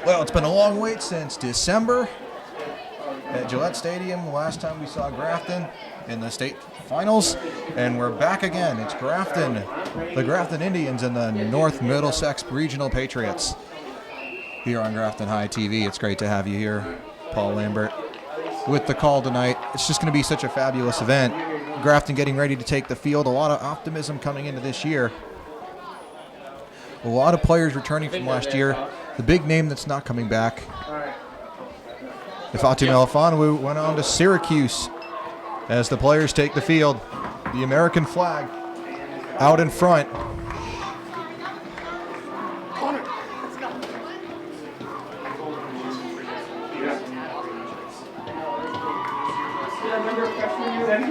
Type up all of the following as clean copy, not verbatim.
Well, it's been a long wait since December at Gillette Stadium. The last time we saw Grafton in the state finals, and we're back again. It's Grafton, the Grafton Indians and the North Middlesex Regional Patriots here on Grafton High TV. It's great to have you here, Paul Lambert, with the call tonight. It's just going to be such a fabulous event. Grafton getting ready to take the field. A lot of optimism coming into this year. A lot of players returning from last year. The big name that's not coming back, Ifatu Melifonwu, went on to Syracuse as the players take the field. The American flag out in front.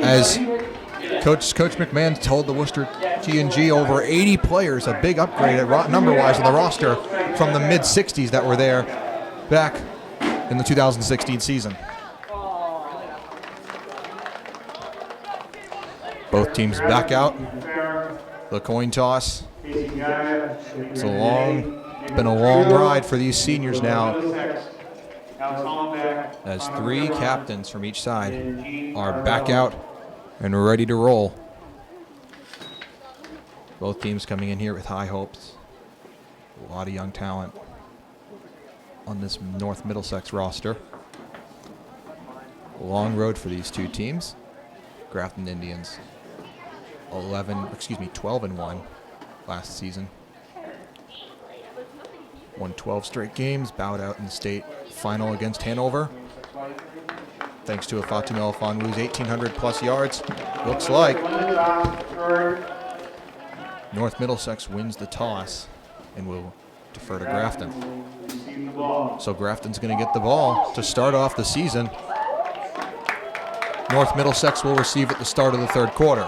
As Coach McMahon told the Worcester G&G, over 80 players, a big upgrade number-wise on the roster from the mid-60s that were there back in the 2016 season. Both teams back out. The coin toss. It's been a long ride for these seniors now, as three captains from each side are back out and ready to roll. Both teams coming in here with high hopes. A lot of young talent on this North Middlesex roster. A long road for these two teams. Grafton Indians 12-1 last season. Won 12 straight games, bowed out in the state final against Hanover. Thanks to Ifatu Melifonwu's 1,800 plus yards. Looks like North Middlesex wins the toss and will defer to Grafton. So Grafton's going to get the ball to start off the season. North Middlesex will receive at the start of the third quarter.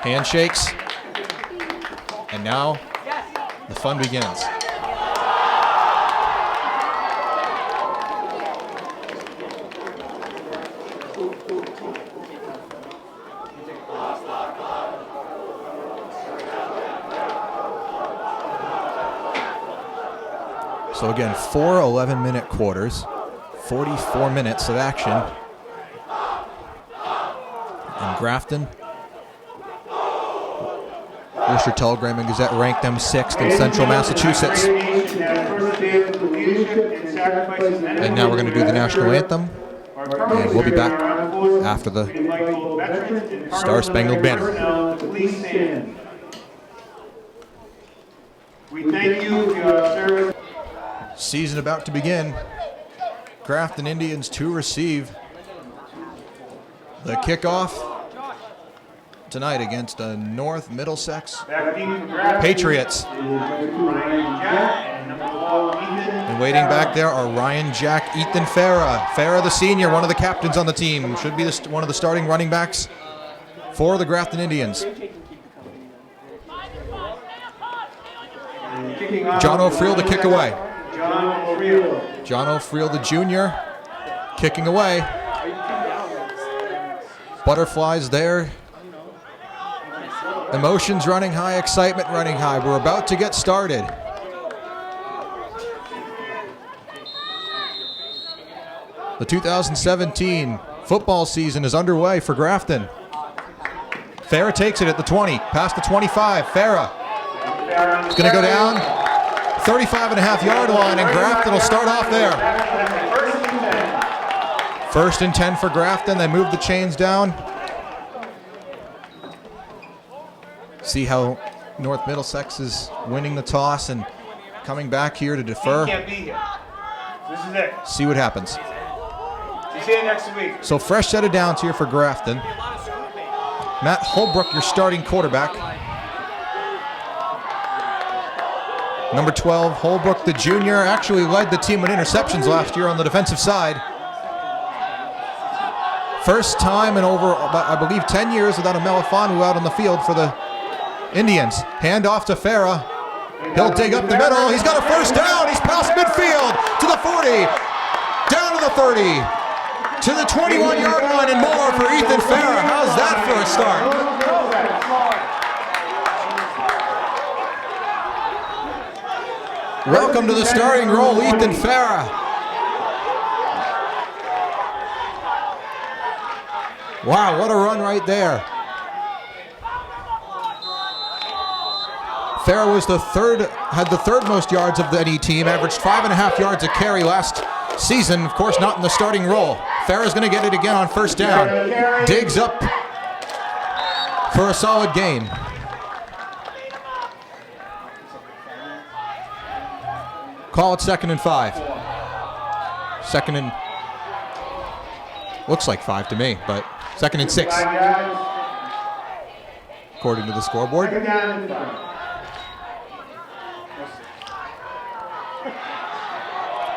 Handshakes. And now the fun begins. So again, 4 11-minute quarters, 44 minutes of action. And Grafton, Worcester Telegram and Gazette ranked them 6th in Central Massachusetts. And now we're going to do the national anthem, and we'll be back after the Star Spangled Banner. We thank you for your service. Season about to begin. Grafton Indians to receive the kickoff tonight against the North Middlesex Patriots. And waiting back there are Ryan Jack, Ethan Farah. Farah, the senior, one of the captains on the team, should be one of the starting running backs for the Grafton Indians. John O'Friel to kick away. John O'Friel, the junior, kicking away. Butterflies there. Emotions running high, excitement running high. We're about to get started. The 2017 football season is underway for Grafton. Farah takes it at the 20, past the 25. Farah is going to go down 35.5-yard line, and Grafton will start off there. 1st and 10 for Grafton. They move the chains down. See how North Middlesex is winning the toss and coming back here to defer. He can't be here. This is it. See what happens. See you next week. So fresh set of downs here for Grafton. Matt Holbrook, your starting quarterback. Number 12, Holbrook, the junior, actually led the team in interceptions last year on the defensive side. First time in over, I believe, 10 years without a Melifonwu out on the field for the Indians. Hand off to Farah. He'll dig up the middle. He's got a first down. He's past midfield to the 40, down to the 30, to the 21-yard line and more for Ethan Farah. How's that for a start? Welcome to the starting role, Ethan Farah. Wow, what a run right there. Farah was had the third most yards of any team, averaged 5.5 yards a carry last season, of course not in the starting role. Farah's going to get it again on first down. Digs up for a solid gain. Call it 2nd and 5. Looks like 5 to me, but 2nd and 6. According to the scoreboard.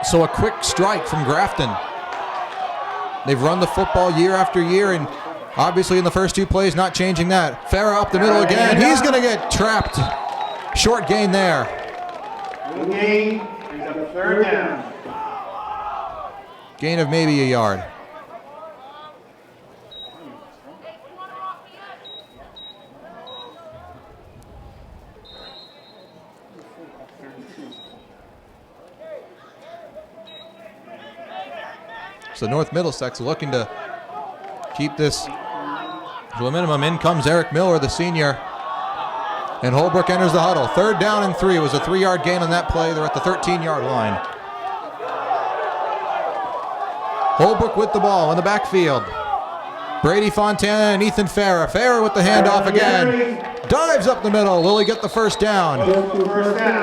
So a quick strike from Grafton. They've run the football year after year, and obviously in the first 2 plays, not changing that. Farah up the middle again. He's going to get trapped. Short gain there. Gain is a 3rd down. Gain of maybe a yard. So North Middlesex looking to keep this to a minimum. In comes Eric Miller, the senior. And Holbrook enters the huddle. 3rd down and 3. It was a 3-yard gain on that play. They're at the 13-yard line. Holbrook with the ball in the backfield. Brady Fontana and Ethan Farah. Farah with the handoff again. Dives up the middle. Will he get the first down?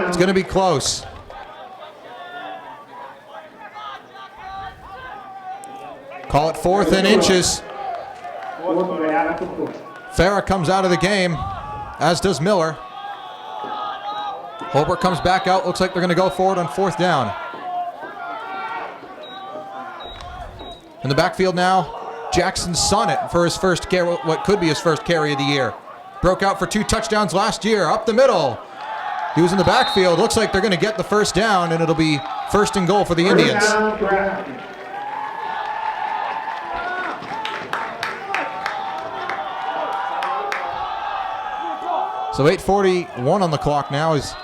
It's going to be close. Call it 4th and inches. Farah comes out of the game, as does Miller. Holbrook comes back out. Looks like they're going to go forward on 4th down. In the backfield now, Jackson Sonnet for his first carry, what could be his first carry of the year. Broke out for 2 touchdowns last year. Up the middle. He was in the backfield. Looks like they're going to get the first down, and it'll be 1st and goal for the Indians. So 8:41 on the clock now is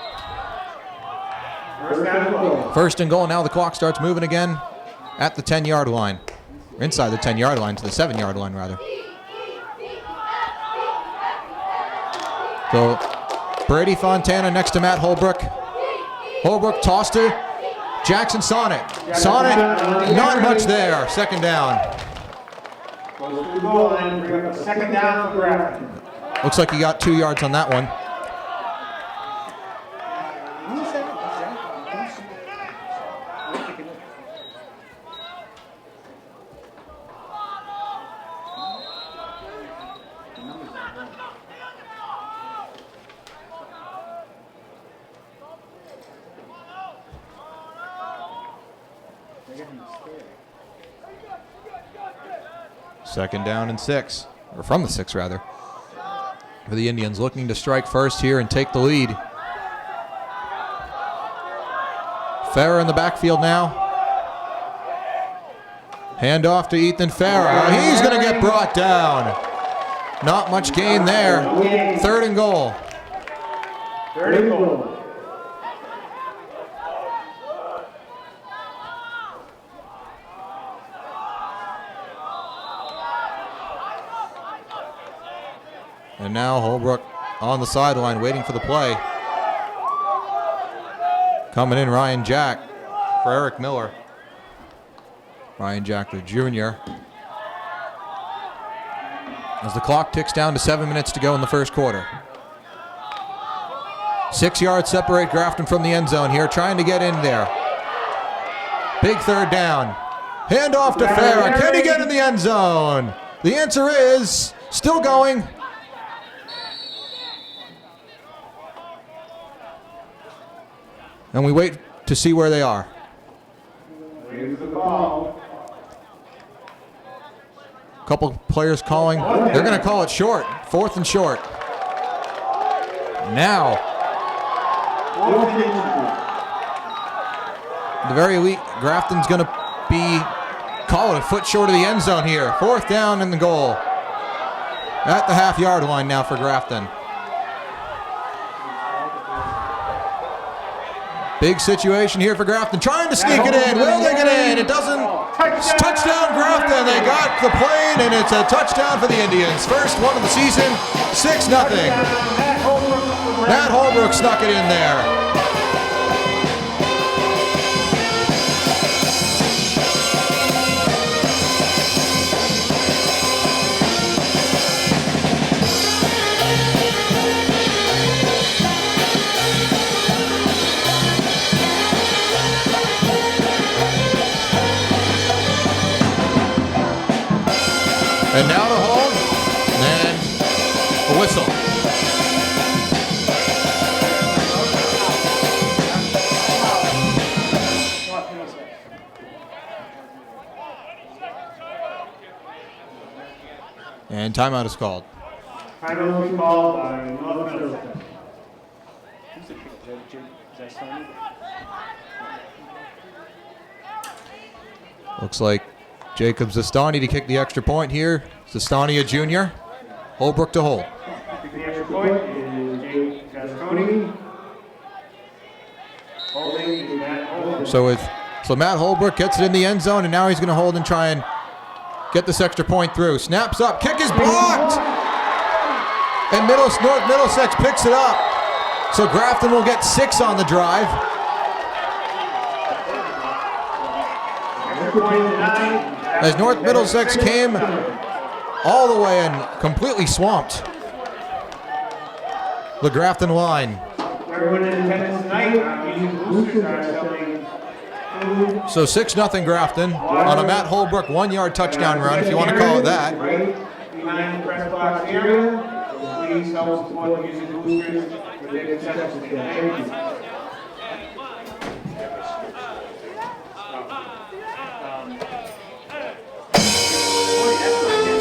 1st and goal. Now the clock starts moving again at the 10-yard line. Inside the 10-yard line, to the 7-yard line, rather. So Brady Fontana next to Matt Holbrook. Holbrook tossed to Jackson Sonnet. Sonnet, not much there. 2nd down. Second down for Grafton. Looks like he got 2 yards on that one. Second down and 6, or from the 6 rather. For the Indians, looking to strike first here and take the lead. Farah in the backfield now. Hand off to Ethan Farah. He's going to get brought down. Not much gain there. 3rd and goal. 3rd and goal. And now Holbrook on the sideline waiting for the play. Coming in Ryan Jack for Eric Miller. Ryan Jack, the junior. As the clock ticks down to 7 minutes to go in the first quarter. 6 yards separate Grafton from the end zone here, trying to get in there. Big 3rd down. Hand off to Farah. Can he get in the end zone? The answer is still going. And we wait to see where they are. Here's the ball. Couple players calling. They're going to call it short. 4th and short. Now. The very elite Grafton's going to be calling a foot short of the end zone here. 4th down and the goal. At the half-yard line now for Grafton. Big situation here for Grafton, trying to sneak it in. Will they get in? It doesn't. Touchdown Grafton. They got the plane, and it's a touchdown for the Indians. First one of the season, 6-0. Matt Holbrook snuck it in there. And now to hold, and a whistle. And timeout is called. Timeout is called by North Middlesex. Looks like Jacob Zastani to kick the extra point here. Zastani, a junior. Holbrook to hold. The extra point is Jake Gasconi. Holding is Matt Holbrook. So Matt Holbrook gets it in the end zone, and now he's going to hold and try and get this extra point through. Snaps up, kick is blocked, and North Middlesex picks it up. So Grafton will get 6 on the drive. As North Middlesex came all the way and completely swamped the Grafton line. So 6-0 Grafton on a Matt Holbrook 1-yard touchdown run, if you want to call it that. Behind the press box area, please help support the music boosters with their success. Thank you.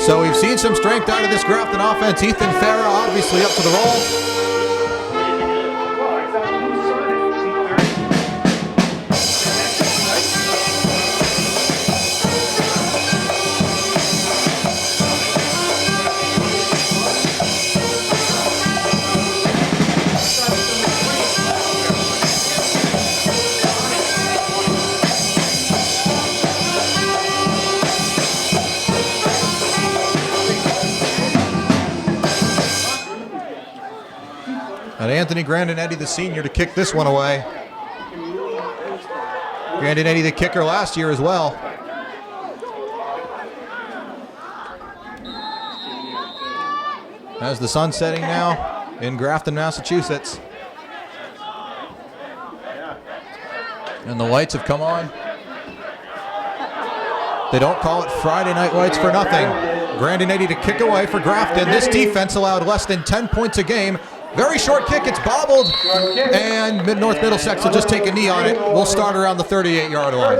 So we've seen some strength out of this Grafton offense. Ethan Farah obviously up to the role. And Anthony Grandinetti, the senior, to kick this one away. Grandinetti, the kicker last year as well. As the sun setting now in Grafton, Massachusetts. And the lights have come on. They don't call it Friday night lights for nothing. Grandinetti to kick away for Grafton. This defense allowed less than 10 points a game. Very short kick, it's bobbled, and North Middlesex will just take a knee on it. We'll start around the 38-yard line.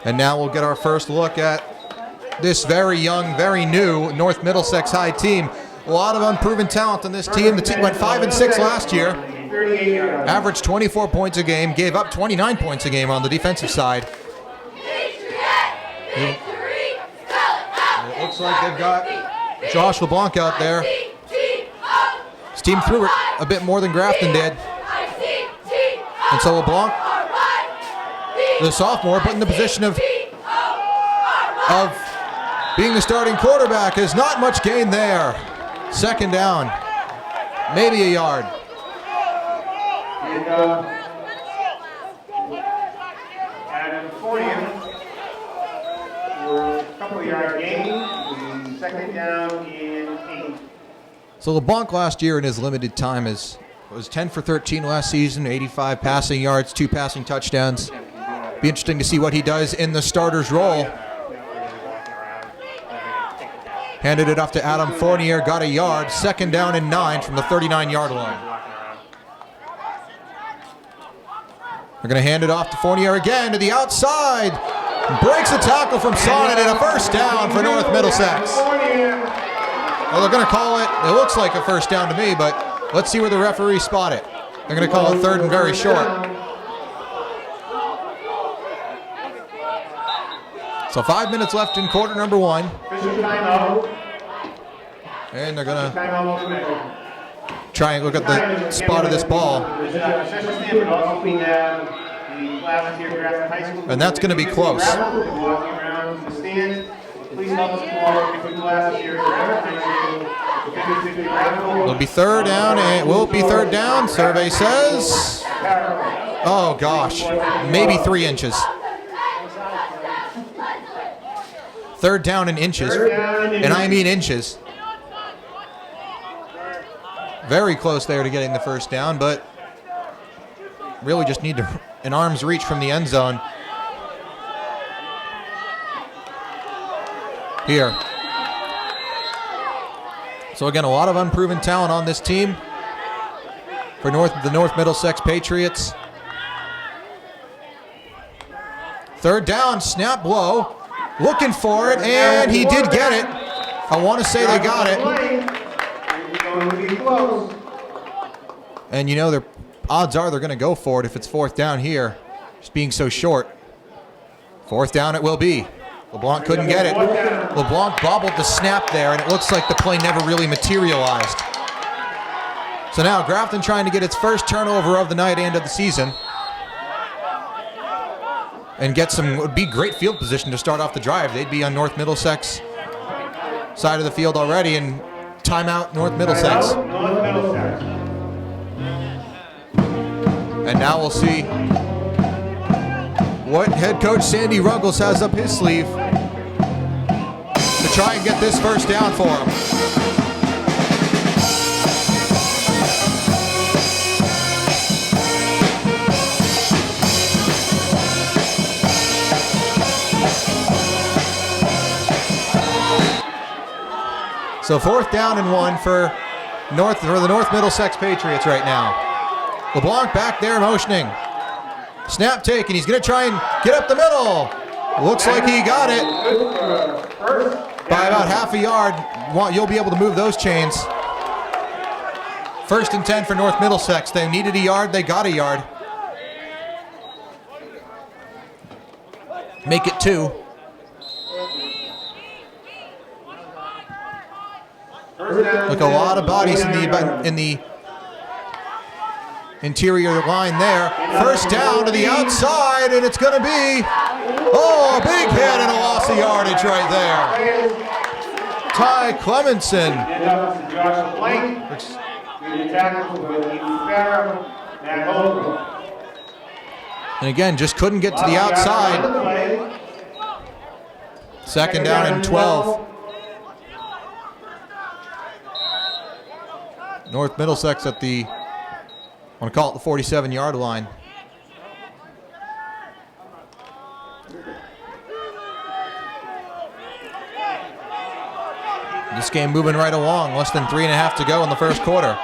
And now we'll get our first look at this very young, very new North Middlesex High team. A lot of unproven talent on this team. The team went 5-6 last year, averaged 24 points a game, gave up 29 points a game on the defensive side. It looks like they've got Josh LeBlanc out there. His team threw it a bit more than Grafton did. And so LeBlanc, the sophomore, put in the position of being the starting quarterback. There's not much gain there. Second down, maybe a yard. At 40, a couple of yard gain. Second down and 8. So LeBlanc last year in his limited time was 10 for 13 last season, 85 passing yards, 2 passing touchdowns. Be interesting to see what he does in the starter's role. Handed it off to Adam Fournier, got a yard. Second down and 9 from the 39-yard line. They're going to hand it off to Fournier again to the outside. Breaks the tackle from Sonnet and a first down for North Middlesex. Well, they're going to call it, it looks like a first down to me, but let's see where the referees spot it. They're going to call it third and very short. So 5 minutes left in quarter number 1. And they're going to try and look at the spot of this ball. And that's going to be close. It'll be third down, and will it be third down? Survey says. Oh gosh, maybe 3 inches. Third down in inches, and I mean inches. Very close there to getting the first down, but really just need an arm's reach from the end zone. Here. So again, a lot of unproven talent on this team for the North Middlesex Patriots. Third down, snap low, looking for it, and he did get it. I want to say they got it. And you know, their odds are they're going to go for it if it's fourth down here, just being so short. Fourth down it will be. LeBlanc couldn't get it. LeBlanc bobbled the snap there, and it looks like the play never really materialized. So now Grafton trying to get its first turnover of the night and of the season. And get some, would be great field position to start off the drive. They'd be on North Middlesex side of the field already, and timeout North Middlesex. And now we'll see what head coach Sandy Ruggles has up his sleeve to try and get this first down for him. So fourth down and 1 for the North Middlesex Patriots right now. LeBlanc back there motioning. Snap taken. He's going to try and get up the middle. Looks like he got it by about half a yard. You'll be able to move those chains. First and 10 for North Middlesex. They needed a yard. They got a yard. Make it 2. Look, a lot of bodies in the interior line there. First down to the outside, and it's going to be, oh, a big hit and a loss of yardage right there. Ty Clemenson. And again, just couldn't get to the outside. Second down and 12. North Middlesex at the, I want to call it the 47-yard line. This game moving right along, less than 3.5 to go in the first quarter.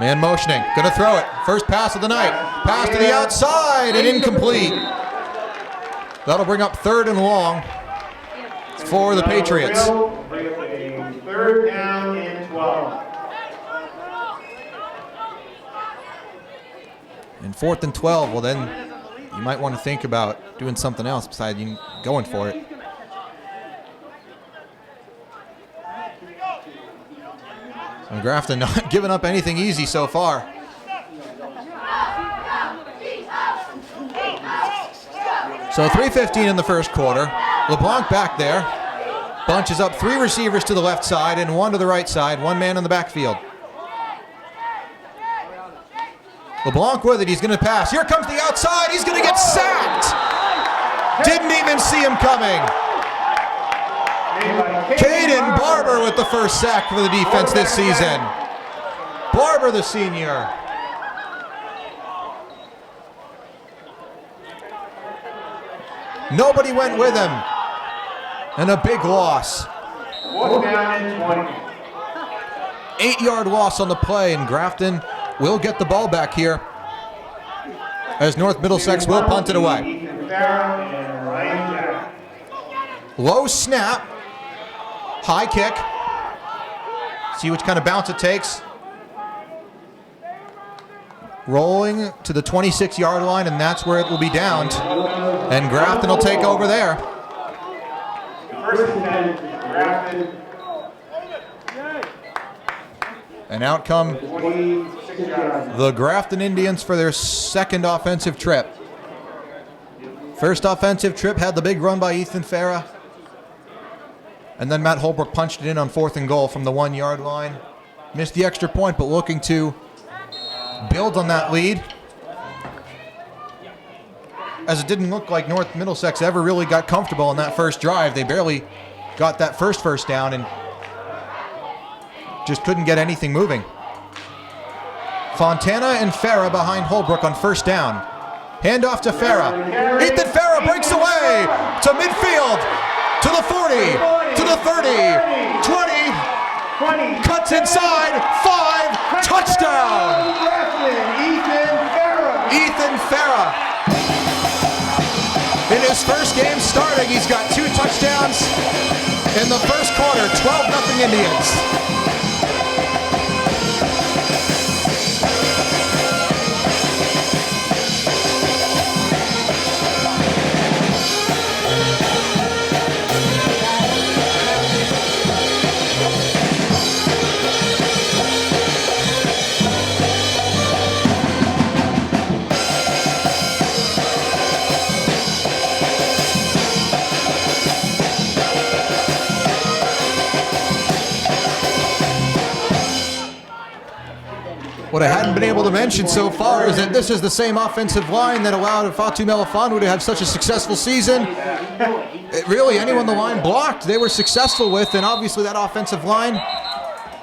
Man motioning, gonna throw it. First pass of the night. Pass to the outside and incomplete. That'll bring up third and long for the Patriots. Third down and 12. And fourth and 12, well then you might want to think about doing something else besides you going for it. And Grafton not giving up anything easy so far. So 3:15 in the first quarter. LeBlanc back there. Bunches up 3 receivers to the left side and 1 to the right side. 1 man in the backfield. LeBlanc with it. He's going to pass. Here comes the outside. He's going to get sacked. Didn't even see him coming. Caden Barber with the first sack for the defense this season. Barber, the senior. Nobody went with him. And a big loss. 8-yard loss on the play, and Grafton will get the ball back here as North Middlesex will punt it away. Low snap. High kick. See which kind of bounce it takes. Rolling to the 26-yard line, and that's where it will be downed. And Grafton will take over there. First and 10, Grafton. And out come 46 yards. the Grafton Indians for their second offensive trip. First offensive trip had the big run by Ethan Farah. And then Matt Holbrook punched it in on 4th and goal from the 1 yard line. Missed the extra point, but looking to build on that lead. As it didn't look like North Middlesex ever really got comfortable on that first drive. They barely got that first down and just couldn't get anything moving. Fontana and Farah behind Holbrook on 1st down. Hand off to Farah. Ethan Farah breaks away to midfield, to the 40, to the 30, 20, cuts inside, 5, touchdown! Ethan Farah. In his first game starting, he's got 2 touchdowns in the first quarter, 12-0 Indians. What I hadn't been able to mention so far is that this is the same offensive line that allowed Fatu Melifonwu to have such a successful season. Really, anyone the line blocked, they were successful with, and obviously that offensive line,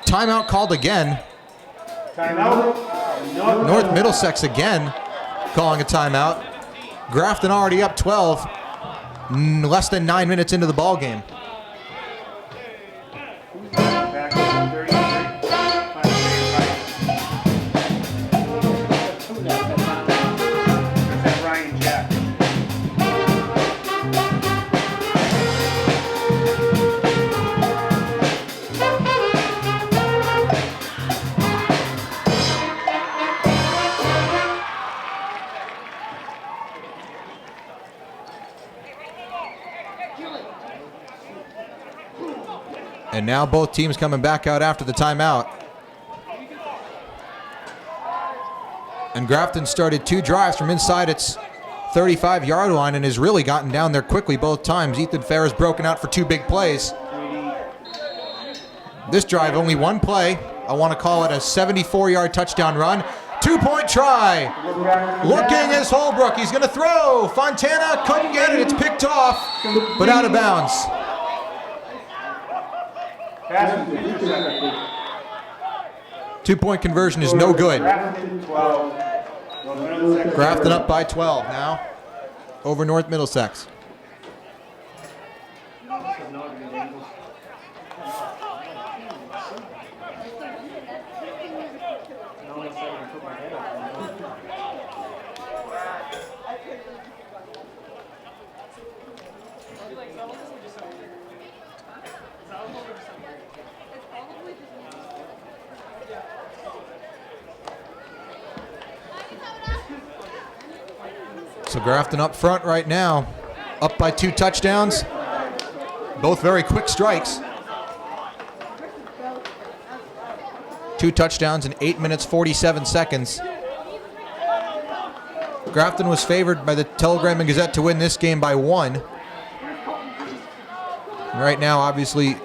timeout called again. Timeout. North Middlesex again calling a timeout. Grafton already up 12, less than 9 minutes into the ball game. Back to 33. That's Ryan Jack. And now both teams coming back out after the timeout. And Grafton started 2 drives from inside its 35-yard line and has really gotten down there quickly both times. Ethan Farah's broken out for 2 big plays. This drive, only 1 play. I want to call it a 74-yard touchdown run. 2-point try. Looking is Holbrook. He's going to throw. Fontana couldn't get it. It's picked off, but out of bounds. 2-point conversion is no good. Grafton up by 12 now over North Middlesex. So Grafton up front right now, up by 2 touchdowns, both very quick strikes. 2 touchdowns in 8 minutes, 47 seconds. Grafton was favored by the Telegram and Gazette to win this game by 1. And right now, obviously,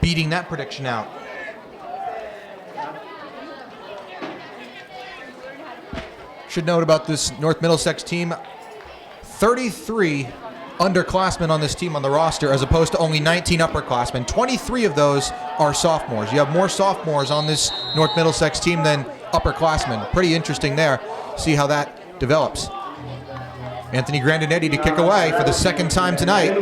beating that prediction out. Should note about this North Middlesex team, 33 underclassmen on this team on the roster as opposed to only 19 upperclassmen. 23 of those are sophomores. You have more sophomores on this North Middlesex team than upperclassmen. Pretty interesting there. See how that develops. Anthony Grandinetti to kick away for the second time tonight.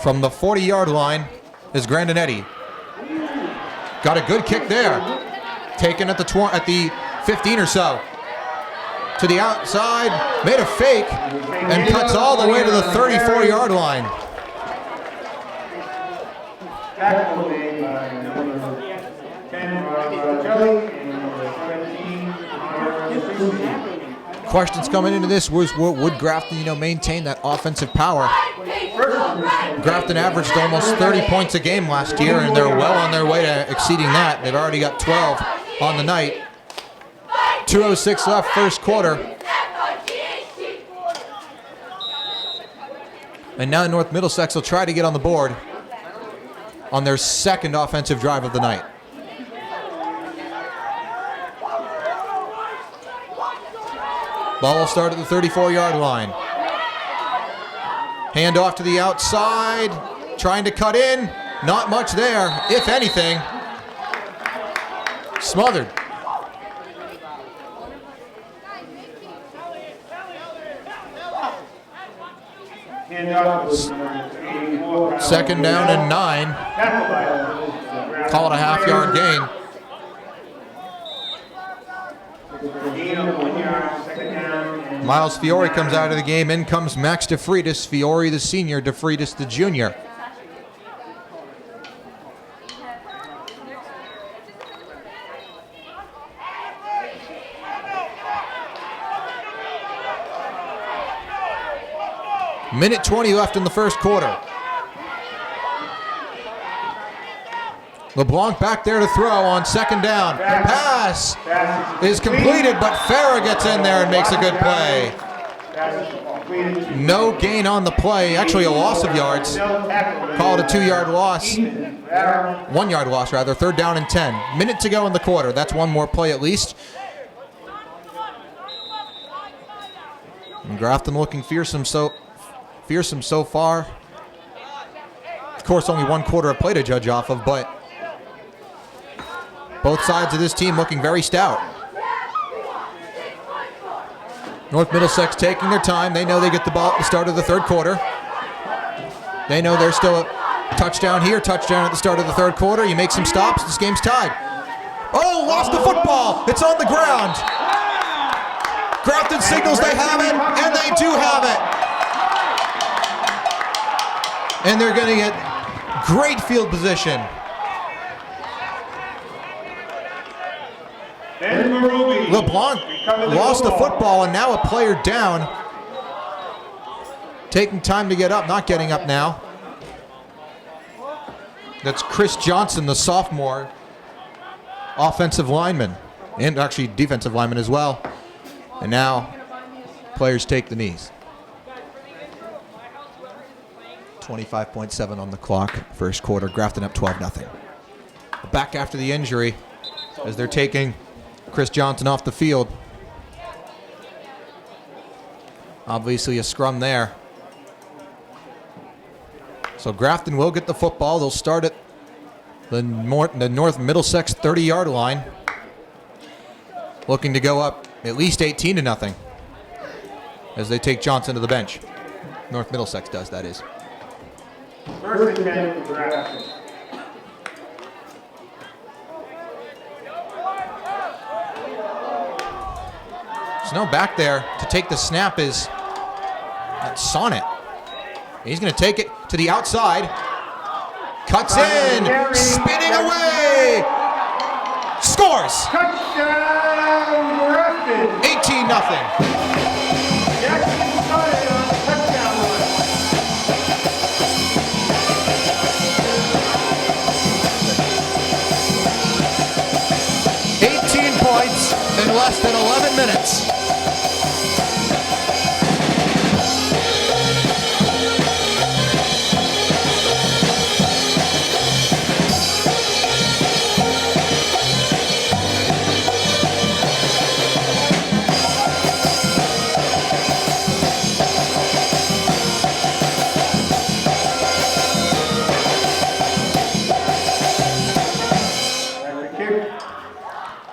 From the 40-yard line is Grandinetti. Got a good kick there. Taken at the 15 or so. To the outside, made a fake, and cuts all the way to the 34-yard line. Tackle made by number 10, Kelly, and number 17, questions coming into this was, would Grafton, maintain that offensive power? Grafton averaged almost 30 points a game last year, and they're well on their way to exceeding that. They've already got 12 on the night. 2:06 left, first quarter. And now North Middlesex will try to get on the board on their second offensive drive of the night. Ball will start at the 34-yard line. Hand off to the outside, trying to cut in. Not much there, if anything. Smothered. Second down and 9. Call it a half-yard gain. Miles Fiore comes out of the game. In comes Max DeFreitas. Fiore the senior, DeFreitas the junior. Minute 20 left in the first quarter. LeBlanc back there to throw on second down. Pass is completed, but Farah gets in there and makes a good play. No gain on the play. Actually, a loss of yards. Call it a 2-yard loss. 1-yard loss, rather. Third down and 10. Minute to go in the quarter. That's one more play at least. And Grafton looking fearsome so far. Of course, only one quarter of play to judge off of, but both sides of this team looking very stout. North Middlesex taking their time. They know they get the ball at the start of the third quarter. They know there's still a touchdown here, touchdown at the start of the third quarter. You make some stops, this game's tied. Oh, lost the football. It's on the ground. Grafton signals they have it, and they do have it. And they're going to get great field position. LeBlanc lost the football, and now a player down. Taking time to get up, not getting up now. That's Chris Johnson, the sophomore offensive lineman, and actually defensive lineman as well. And now players take the knees. 25.7 on the clock, first quarter. Grafton up 12-0. Back after the injury as they're taking Chris Johnson off the field. Obviously a scrum there. So Grafton will get the football. They'll start at the North Middlesex 30-yard line. Looking to go up at least 18-0 as they take Johnson to the bench. North Middlesex does, that is. First and 10 for Grafton. Snow back there to take the snap is Sonnet. He's going to take it to the outside. Cuts in, spinning away. Scores. Touchdown, Grafton. 18-0. Jackson started on the touchdown run. 18 points in less than 11 minutes.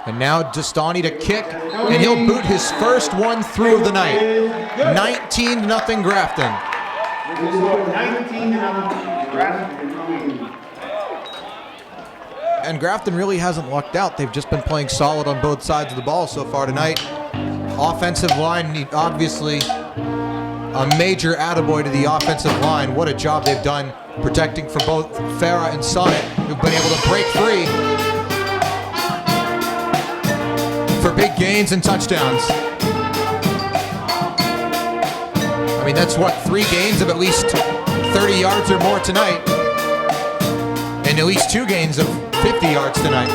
And now Dastani to kick, and he'll boot his first one through of the night. 19-0 Grafton. This is 19-0 Grafton. And Grafton really hasn't lucked out. They've just been playing solid on both sides of the ball so far tonight. Offensive line, obviously a major attaboy to the offensive line. What a job they've done protecting for both Farah and Sonnet, who've been able to break free for big gains and touchdowns. mean, that's what, 3 gains of at least 30 yards or more tonight. And at least 2 gains of 50 yards tonight.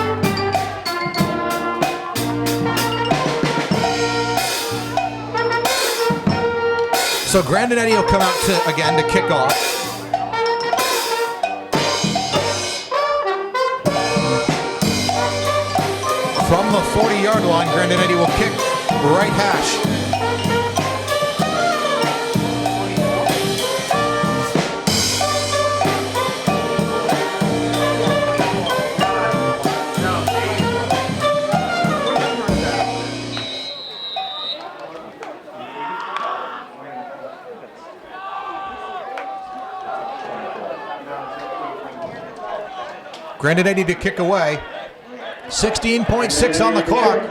So Grandinetti will come out again to kick off. From the 40-yard line, Grandinetti will kick right hash. Grandinetti to kick away. 16.6 on the clock.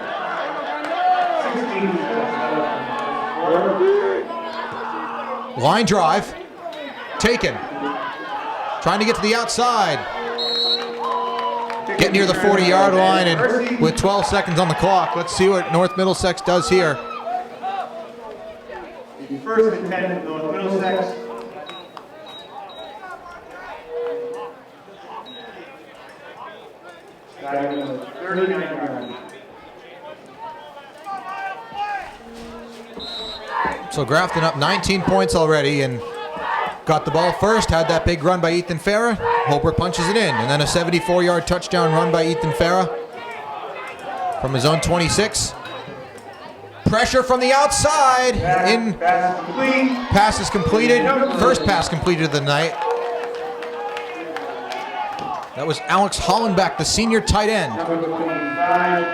Line drive. Taken. Trying to get to the outside. Get near the 40-yard line, and with 12 seconds on the clock, let's see what North Middlesex does here. First and 10, North Middlesex. So Grafton up 19 points already and got the ball first, had that big run by Ethan Farah. Holbrook punches it in, and then a 74-yard touchdown run by Ethan Farah from his own 26. Pressure from the outside. Pass is completed. First pass completed of the night. That was Alex Hollenbeck, the senior tight end. Number 25,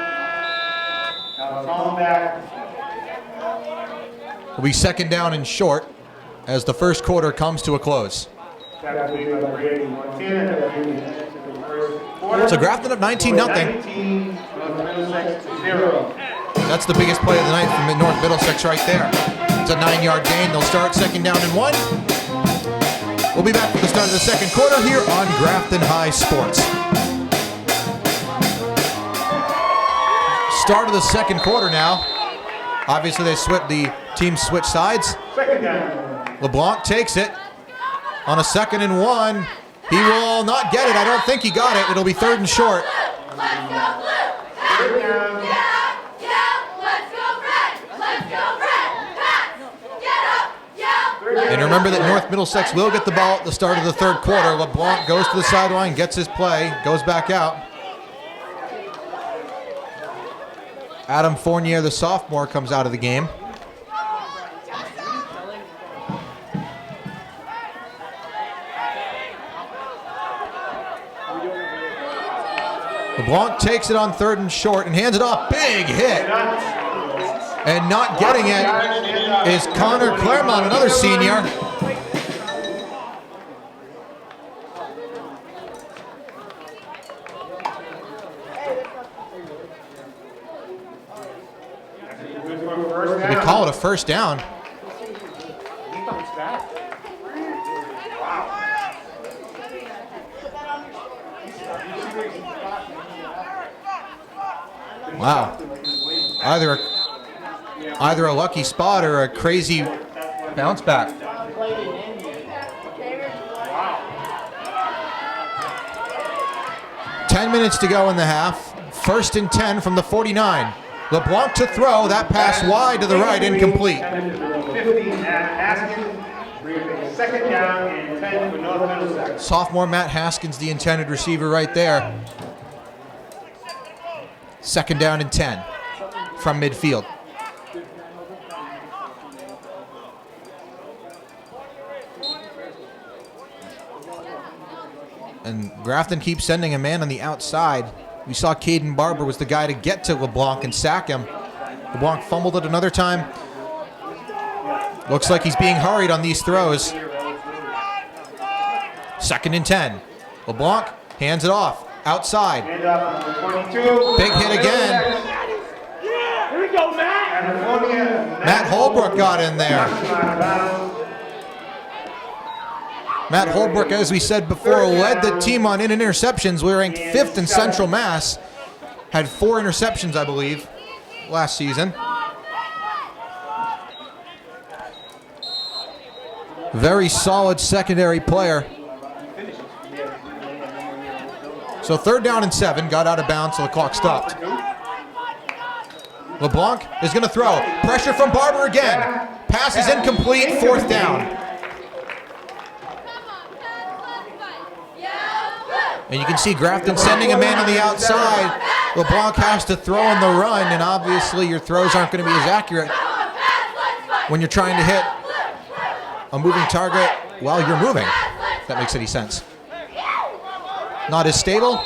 Alex Hollenbeck. Will be second down and short as the first quarter comes to a close. So Grafton up 19-0. That's the biggest play of the night from North Middlesex right there. It's a 9-yard gain. They'll start second down and 1. We'll be back for the start of the second quarter here on Grafton High Sports. Start of the second quarter now. Obviously, the teams switch sides. LeBlanc takes it on a 2nd and 1. He will not get it. I don't think he got it. It'll be 3rd and short. And remember that North Middlesex will get the ball at the start of the third quarter. LeBlanc goes to the sideline, gets his play, goes back out. Adam Fournier, the sophomore, comes out of the game. LeBlanc takes it on 3rd and short and hands it off. Big hit. And not getting it is Connor Claremont, another senior. We call it a first down. Wow. Either a lucky spot or a crazy bounce back. Ten minutes to go in the half. 1st and 10 from the 49. LeBlanc to throw. That pass wide to the right, incomplete. 15 Haskins. Second down and 10 for North Middlesex. Sophomore Matt Haskins, the intended receiver right there. 2nd down and 10 from midfield. And Grafton keeps sending a man on the outside. We saw Caden Barber was the guy to get to LeBlanc and sack him. LeBlanc fumbled it another time. Looks like he's being hurried on these throws. 2nd and 10. LeBlanc hands it off. Outside. Big hit again. Here we go, Matt. Matt Holbrook got in there. Matt Holbrook, as we said before, led the team on in interceptions. We ranked 5th in Central Mass. Had 4 interceptions, I believe, last season. Very solid secondary player. So 3rd down and 7, got out of bounds, so the clock stopped. LeBlanc is going to throw. Pressure from Barber again. Pass is incomplete, 4th down. And you can see Grafton sending a man on the outside. LeBlanc has to throw on the run, and obviously your throws aren't going to be as accurate when you're trying to hit a moving target while you're moving, if that makes any sense. Not as stable.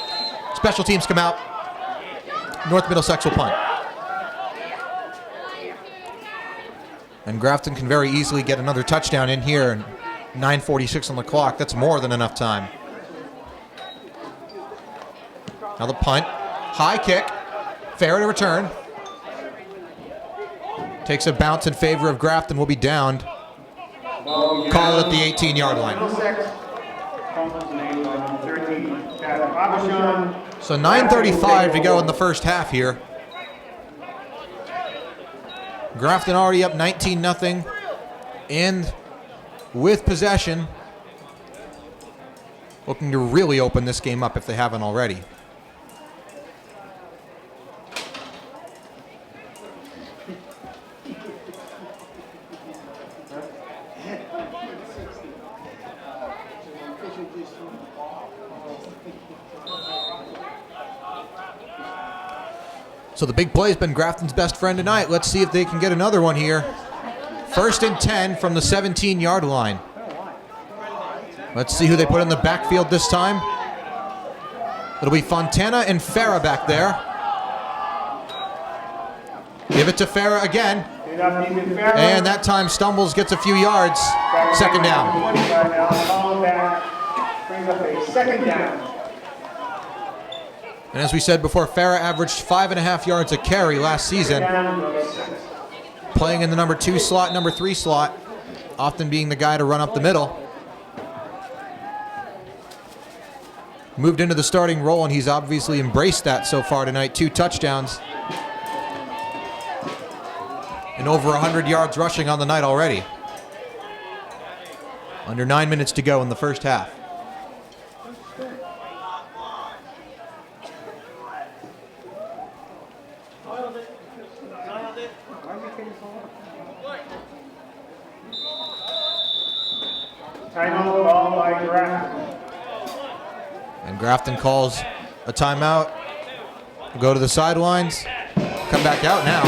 Special teams come out. North Middlesex will punt. And Grafton can very easily get another touchdown in here, and 9:46 on the clock. That's more than enough time. Now the punt. High kick. Fair to return. Takes a bounce in favor of Grafton. Will be downed. Call it at the 18-yard line. So 9:35 to go in the first half here. Grafton already up 19-0 and with possession. Looking to really open this game up if they haven't already. So the big play has been Grafton's best friend tonight. Let's see if they can get another one here. 1st and 10 from the 17-yard line. Let's see who they put in the backfield this time. It'll be Fontana and Farah back there. Give it to Farah again. And that time stumbles, gets a few yards. 2nd down. Brings up a 2nd down. And as we said before, Farah averaged 5.5 yards a carry last season. Playing in the number 2 slot, number 3 slot, often being the guy to run up the middle. Moved into the starting role, and he's obviously embraced that so far tonight. 2 touchdowns. And over 100 yards rushing on the night already. Under 9 minutes to go in the first half. Timeout called by Grafton. And Grafton calls a timeout. Go to the sidelines. Come back out now.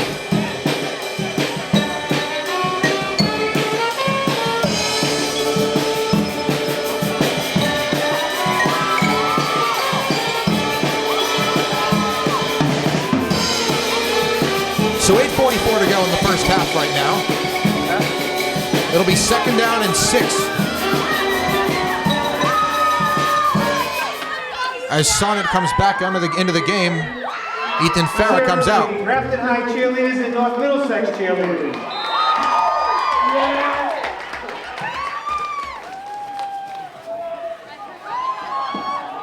So 8:44 to go in the first half right now. It'll be 2nd down and 6. As Sonnet comes back into the game, Ethan Farah comes out. Grafton High cheerleaders and North Middlesex cheerleaders.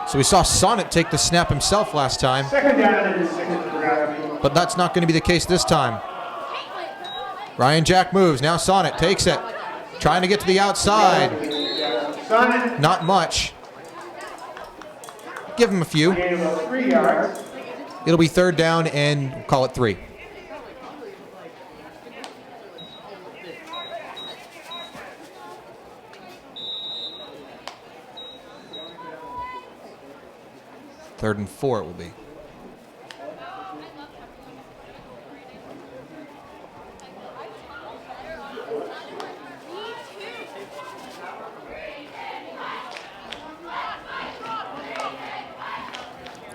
So we saw Sonnet take the snap himself last time. 2nd down and 6 for Grafton. But that's not going to be the case this time. Ryan Jack moves. Now Sonnet takes it. Trying to get to the outside. Sonnet. Not much. Give him a few. Gain about 3 yards. It'll be 3rd down and we'll call it 3. Third and 4 it will be.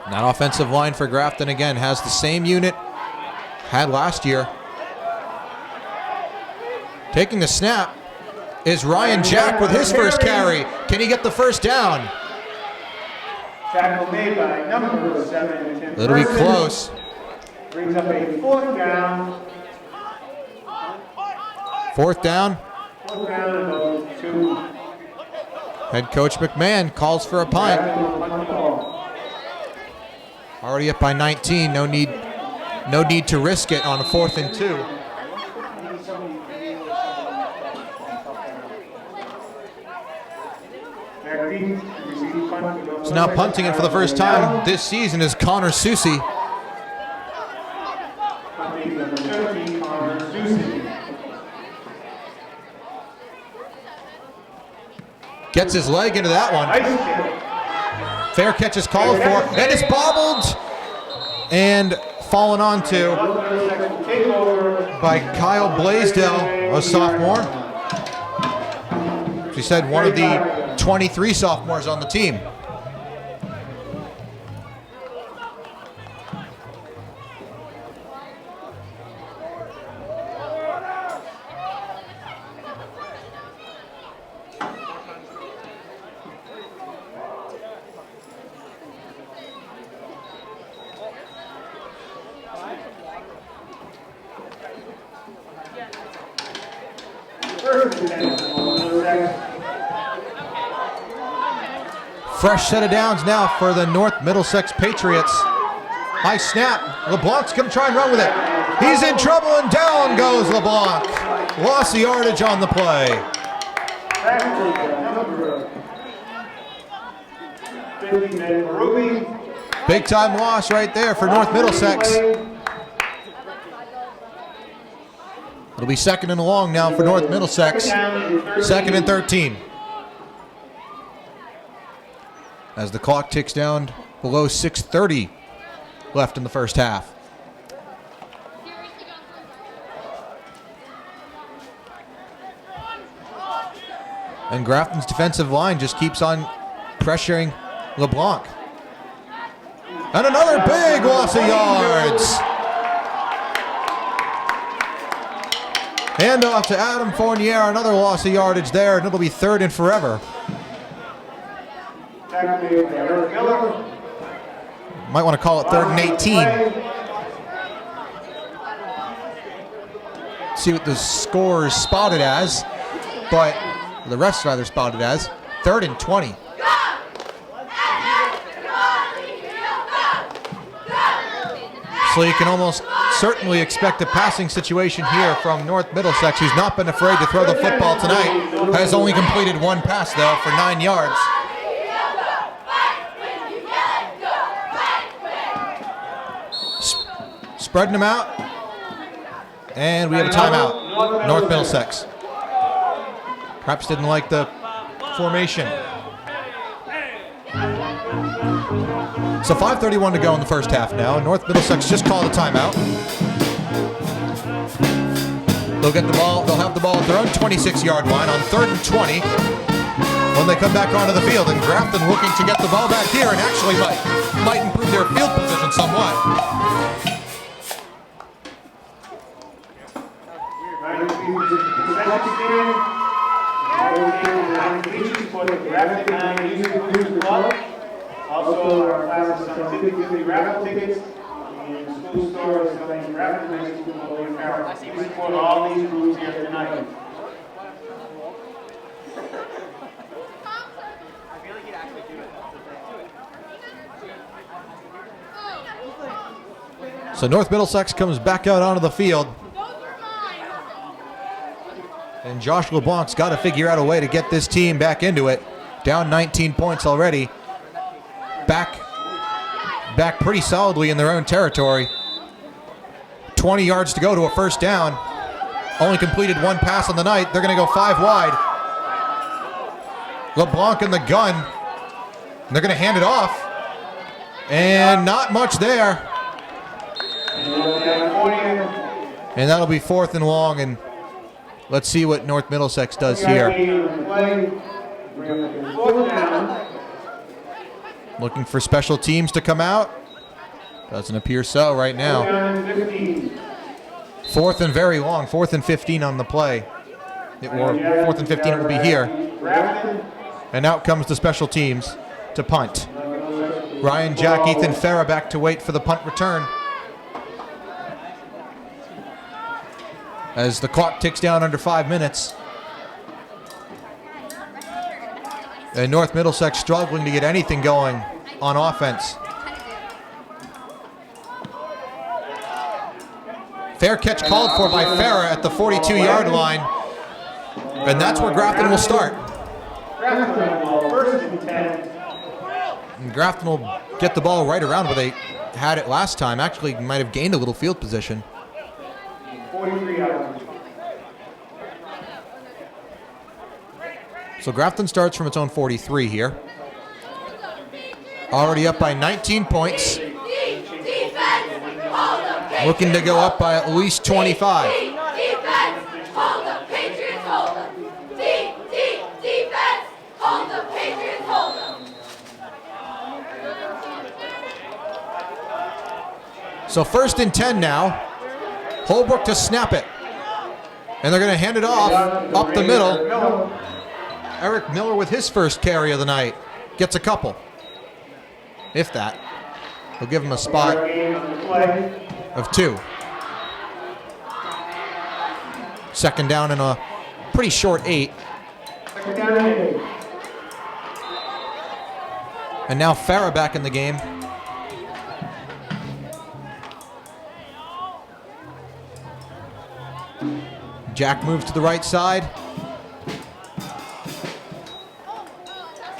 And that offensive line for Grafton, again, has the same unit had last year. Taking the snap is Ryan Jack with his first carry. Can he get the 1st down? Tackle made by number 7. Tim It'll be Person. close. Brings up a 4th down. 4th down. 4th down and about 2. Head coach McMahon calls for a punt. Grafton will punt the ball. Already up by 19. No need to risk it on a 4th and 2. So now punting it for the first time this season is Connor Susi. Gets his leg into that one. Fair catch is called for, and it's bobbled and fallen onto by Kyle Blaisdell, a sophomore. She said one of the 23 sophomores on the team. Fresh set of downs now for the North Middlesex Patriots. High snap. LeBlanc's going to try and run with it. He's in trouble, and down goes LeBlanc. Lost the yardage on the play. Big time loss right there for North Middlesex. It'll be second and long now for North Middlesex. Second and 13. As the clock ticks down below 6:30 left in the first half. And Grafton's defensive line just keeps on pressuring LeBlanc. And another big loss of yards. Hand off to Adam Fournier, another loss of yardage there, and it'll be third and forever. Might want to call it third and 18. See what the score is spotted as, but the refs rather spotted as third and 20. So you can almost certainly expect a passing situation here from North Middlesex, who's not been afraid to throw the football tonight. Has only completed one pass, though, for 9 yards. Spreading them out. And we have a timeout. North Middlesex. Perhaps didn't like the formation. So 5:31 to go in the first half now. North Middlesex just called a timeout. They'll get the ball. They'll have the ball at their own 26-yard line on 3rd and 20 when they come back onto the field. And Grafton looking to get the ball back here and actually might improve their field position somewhat. Also, our classes sell 50 raffle tickets, and school stores selling raffle tickets to Holy Carol. We support all these groups here tonight. So North Middlesex comes back out onto the field. And Josh LeBlanc's got to figure out a way to get this team back into it. Down 19 points already. Back pretty solidly in their own territory. 20 yards to go to a first down. Only completed one pass on the night. They're going to go 5 wide. LeBlanc in the gun. And they're going to hand it off. And not much there. And that'll be 4th and long. And let's see what North Middlesex does here. Looking for special teams to come out. Doesn't appear so right now. 4th and very long. 4th and 15 on the play. Or 4th and 15 it will be here. And out comes the special teams to punt. Ryan, Jack, Ethan Farah back to wait for the punt return. As the clock ticks down under 5 minutes. And North Middlesex struggling to get anything going on offense. Fair catch called for by Farah at the 42-yard line. And that's where Grafton will start. Grafton, 1st and 10. 10. And Grafton will get the ball right around where they had it last time. Actually, might have gained a little field position. 43 yards. So Grafton starts from its own 43 here. Already up by 19 points. Looking to go up by at least 25. So 1st and 10 now. Holbrook to snap it. And they're going to hand it off up the middle. Eric Miller with his first carry of the night. Gets a couple. If that. He'll give him a spot of 2. 2nd down and a pretty short 8. And now Farah back in the game. Jack moves to the right side.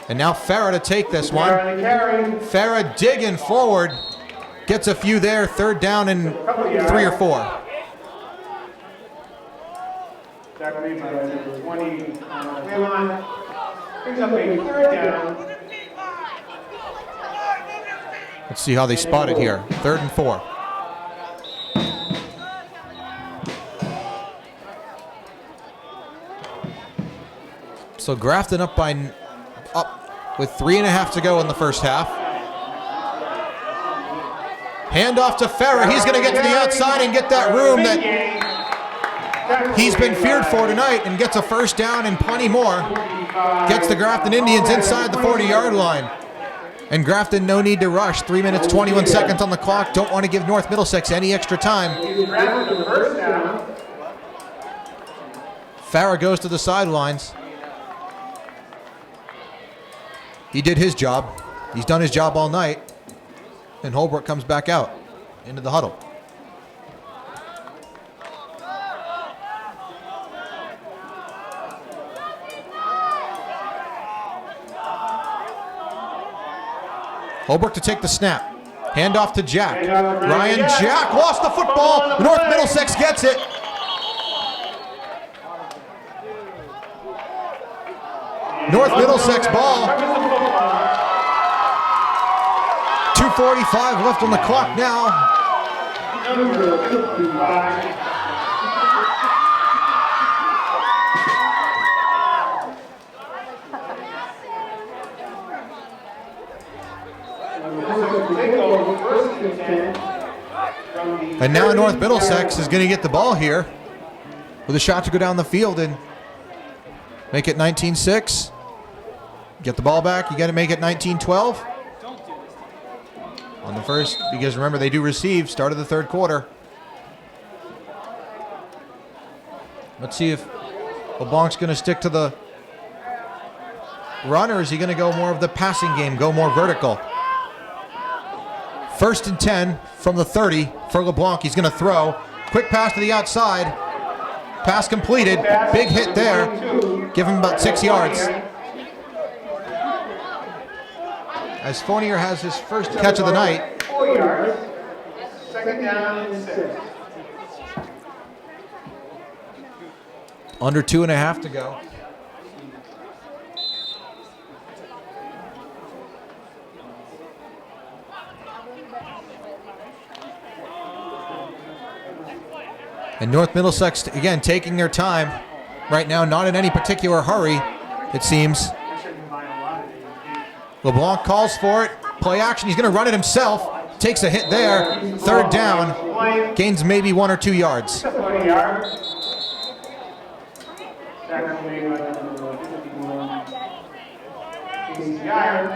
And now Farah to take this one. Farah digging forward. Gets a few there. 3rd down and 3 or 4. Jack Reed, 20 clear line. Brings up a 3rd down. Let's see how they spot it here. 3rd and 4. So Grafton up with 3.5 to go in the first half. Hand off to Farah. He's going to get to the outside and get that room that he's been feared for tonight, and gets a 1st down and plenty more. Gets the Grafton Indians inside the 40-yard line. And Grafton, no need to rush. 3 minutes, 21 seconds on the clock. Don't want to give North Middlesex any extra time. Farah goes to the sidelines. He did his job. He's done his job all night. And Holbrook comes back out into the huddle. Holbrook to take the snap. Hand off to Jack. Ryan Jack lost the football. North Middlesex gets it. North Middlesex ball. 2:45 left on the clock now. And now North Middlesex is going to get the ball here with a shot to go down the field and make it 19-6. Get the ball back. You got to make it 19-12 on the first, because remember they do receive start of the 3rd quarter. Let's see if LeBlanc's going to stick to the run, or is he going to go more of the passing game, go more vertical? 1st and 10 from the 30 for LeBlanc. He's going to throw. Quick pass to the outside. Pass completed. Big hit there. Give him about 6 yards. As Fournier has his first catch of the night. 4 yards. 2nd down and 6. Under 2.5 to go. And North Middlesex, again, taking their time right now, not in any particular hurry, it seems. LeBlanc calls for it. Play action. He's going to run it himself. Takes a hit there. 3rd down. Gains maybe 1 or 2 yards.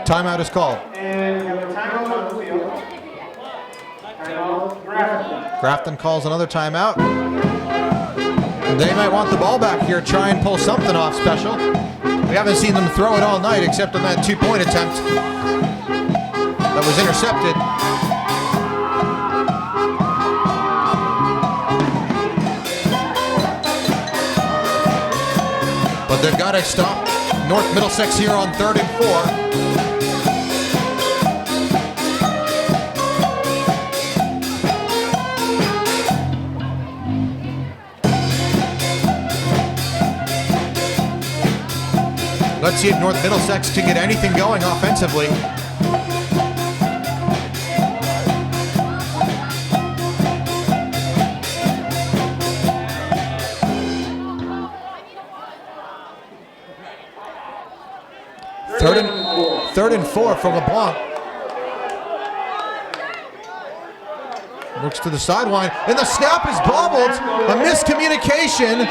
Timeout is called. And timeout on the field. Timeout, Grafton. Grafton calls another timeout. They might want the ball back here, try and pull something off special. We haven't seen them throw it all night except on that 2-point attempt that was intercepted. But they've got to stop North Middlesex here on 3rd and 4. Let's see if North Middlesex can get anything going offensively. Third and 4 for LeBlanc. Looks to the sideline, and the snap is bobbled. A miscommunication.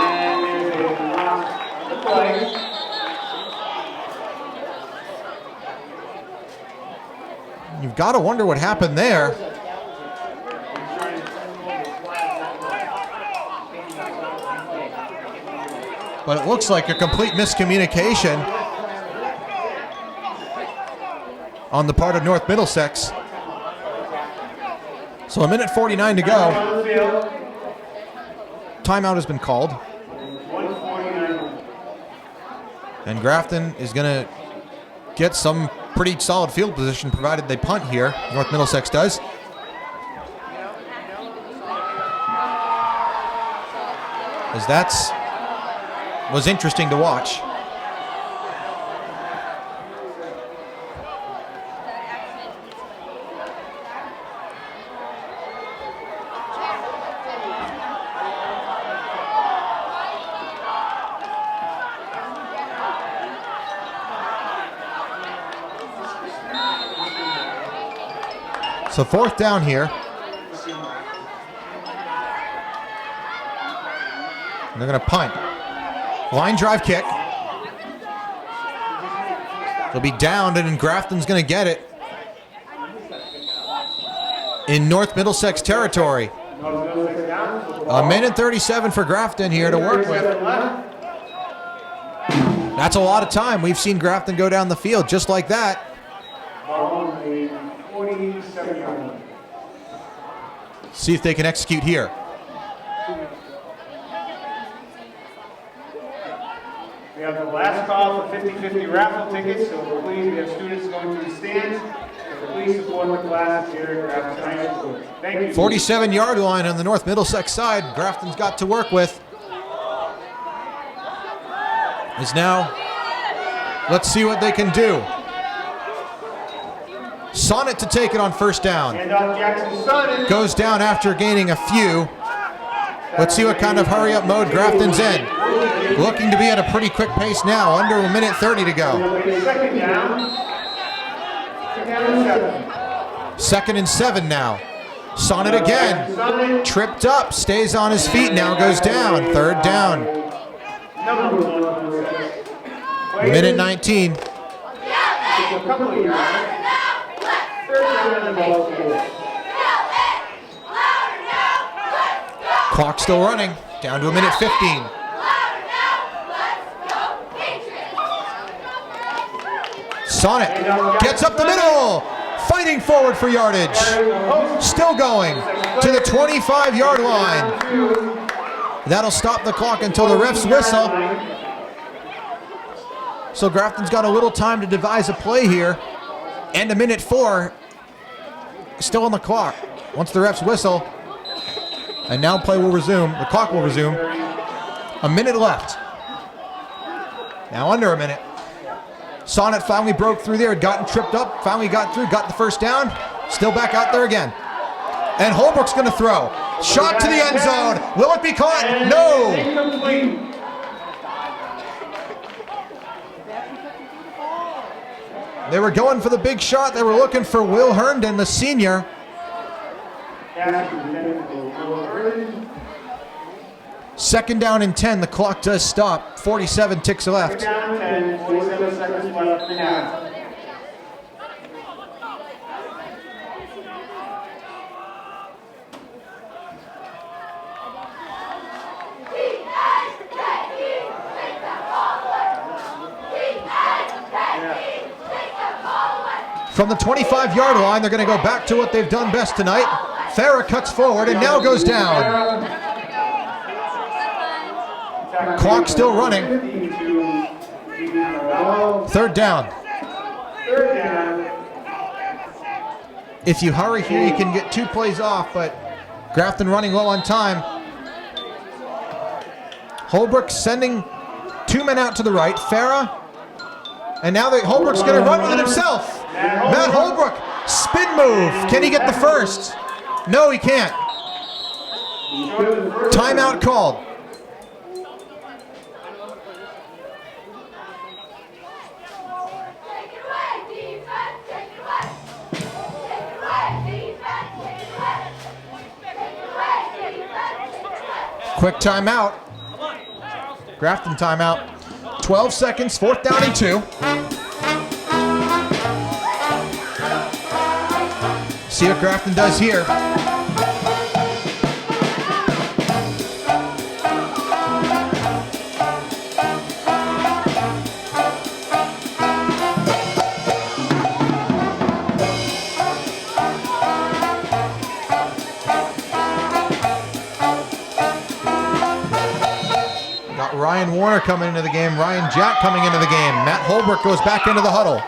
You've got to wonder what happened there. But it looks like a complete miscommunication on the part of North Middlesex. So 1:49 to go. Timeout has been called. And Grafton is going to get some pretty solid field position provided they punt here. North Middlesex does. As was interesting to watch. So 4th down here. And they're going to punt. Line drive kick. They'll be downed, and Grafton's going to get it in North Middlesex territory. 1:37 for Grafton here to work with. That's a lot of time. We've seen Grafton go down the field just like that. See if they can execute here. We have the last call for 50-50 raffle tickets, so please, we have students going to the stands. So please support the class here at Grafton High School. Thank you. 47-yard line on the North Middlesex side. Grafton's got to work with. Is now, let's see what they can do. Sonnet to take it on 1st down. Goes down after gaining a few. Let's see what kind of hurry-up mode Grafton's in. Looking to be at a pretty quick pace now, under 1:30 to go. 2nd and 7 now. Sonnet again. Tripped up, stays on his feet, now goes down. 3rd down. 1:19. Clock still running, down to 1:15. Sonnet gets up the middle, fighting forward for yardage. Still going to the 25-yard line. That'll stop the clock until the refs whistle. So Grafton's got a little time to devise a play here. And 1:04 still on the clock. Once the refs whistle, and now play will resume. The clock will resume. A minute left. Now under a minute. Sonnet finally broke through there, had gotten tripped up, finally got through, got the 1st down. Still back out there again. And Holbrook's going to throw. Shot to the end zone. Will it be caught? No. They were going for the big shot. They were looking for Will Herndon, the senior. 2nd down and 10. The clock does stop. 47 ticks left. 10, 47 seconds left to half. From the 25-yard line, they're going to go back to what they've done best tonight. Farah cuts forward and now goes down. Clock still running. 3rd down. If you hurry here, you can get 2 plays off, but Grafton running low on time. Holbrook sending 2 men out to the right. Farah And now Holbrook's going to run with it himself. Matt Holbrook, spin move. Can he get the first? No, he can't. Timeout called. Quick timeout. Grafton timeout. 12 seconds, 4th down and 2. See what Grafton does here. Ryan Warner coming into the game, Ryan Jack coming into the game. Matt Holbrook goes back into the huddle.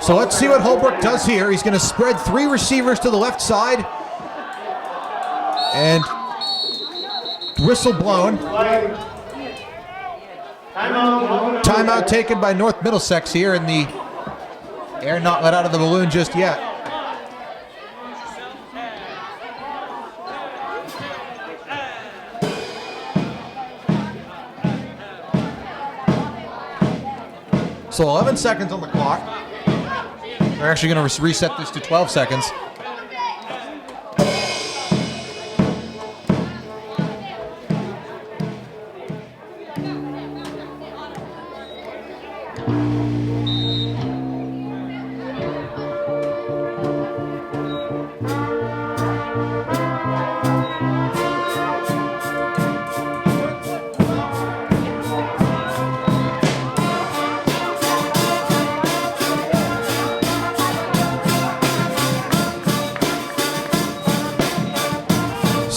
So let's see what Holbrook does here. He's going to spread 3 receivers to the left side. And whistle blown. Timeout taken by North Middlesex here, and the air not let out of the balloon just yet. So 11 seconds on the clock. They're actually going to reset this to 12 seconds.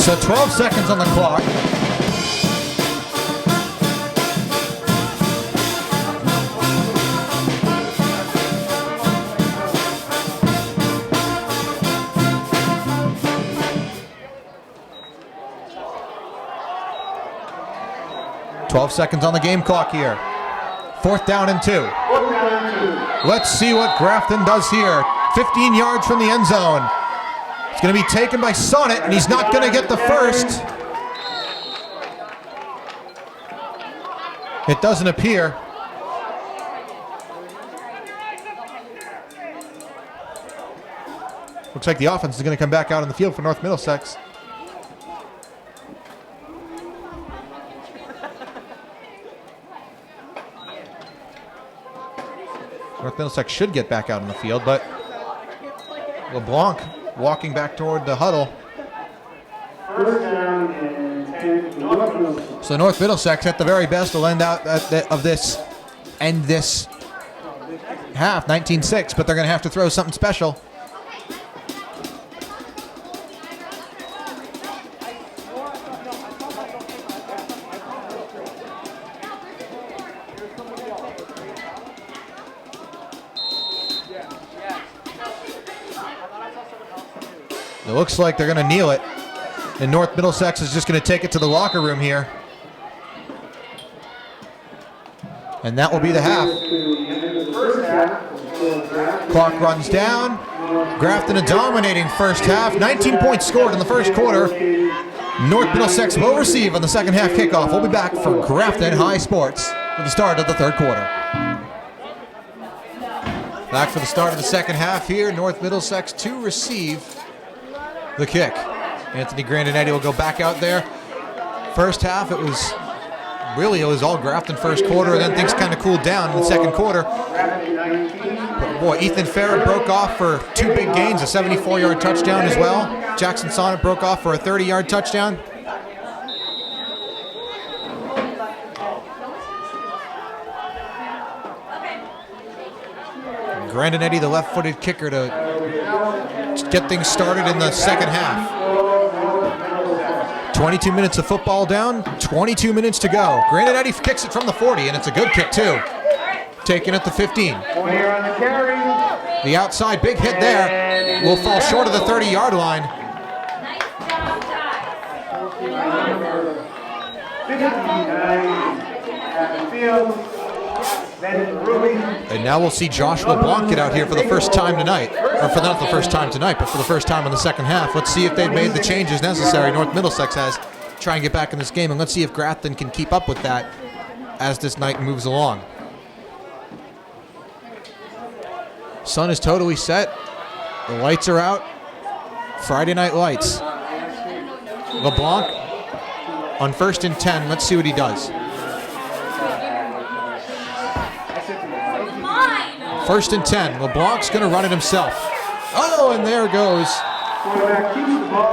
So 12 seconds on the clock. Seconds on the game clock here. 4th down and 2. Let's see what Grafton does here. 15 yards from the end zone. It's going to be taken by Sonnet, and he's not going to get the first. It doesn't appear. Looks like the offense is going to come back out on the field for North Middlesex. North Middlesex should get back out on the field, but LeBlanc walking back toward the huddle. So North Middlesex at the very best will end out of this half 19-6, but they're going to have to throw something special. It looks like they're going to kneel it, and North Middlesex is just going to take it to the locker room here. And that will be the half. Clock runs down. Grafton a dominating first half. 19 points scored in the first quarter. North Middlesex will receive on the second half kickoff. We'll be back for Grafton High Sports for the start of the third quarter. Back for the start of the second half here. North Middlesex to receive the kick. Anthony Grandinetti will go back out there. First half, it was all Grafton first quarter, and then things kind of cooled down in the second quarter. But boy, Ethan Farrah broke off for 2 big gains, a 74-yard touchdown as well. Jackson Sonnet broke off for a 30-yard touchdown. Grandinetti, the left-footed kicker, to get things started in the second half. 22 minutes of football down, 22 minutes to go. Grandinetti kicks it from the 40, and it's a good kick too. Taken at the 15. The outside, big hit there. Will fall short of the 30-yard line. at the field. Then Ruby. And now we'll see Josh LeBlanc get out here for the first time tonight. Or for not the first time tonight, but for the first time in the second half. Let's see if they've made the changes necessary. North Middlesex has. Try and get back in this game, and let's see if Grafton can keep up with that as this night moves along. Sun is totally set. The lights are out. Friday night lights. LeBlanc on 1st and 10. Let's see what he does. 1st and 10. LeBlanc's going to run it himself. Oh, and there goes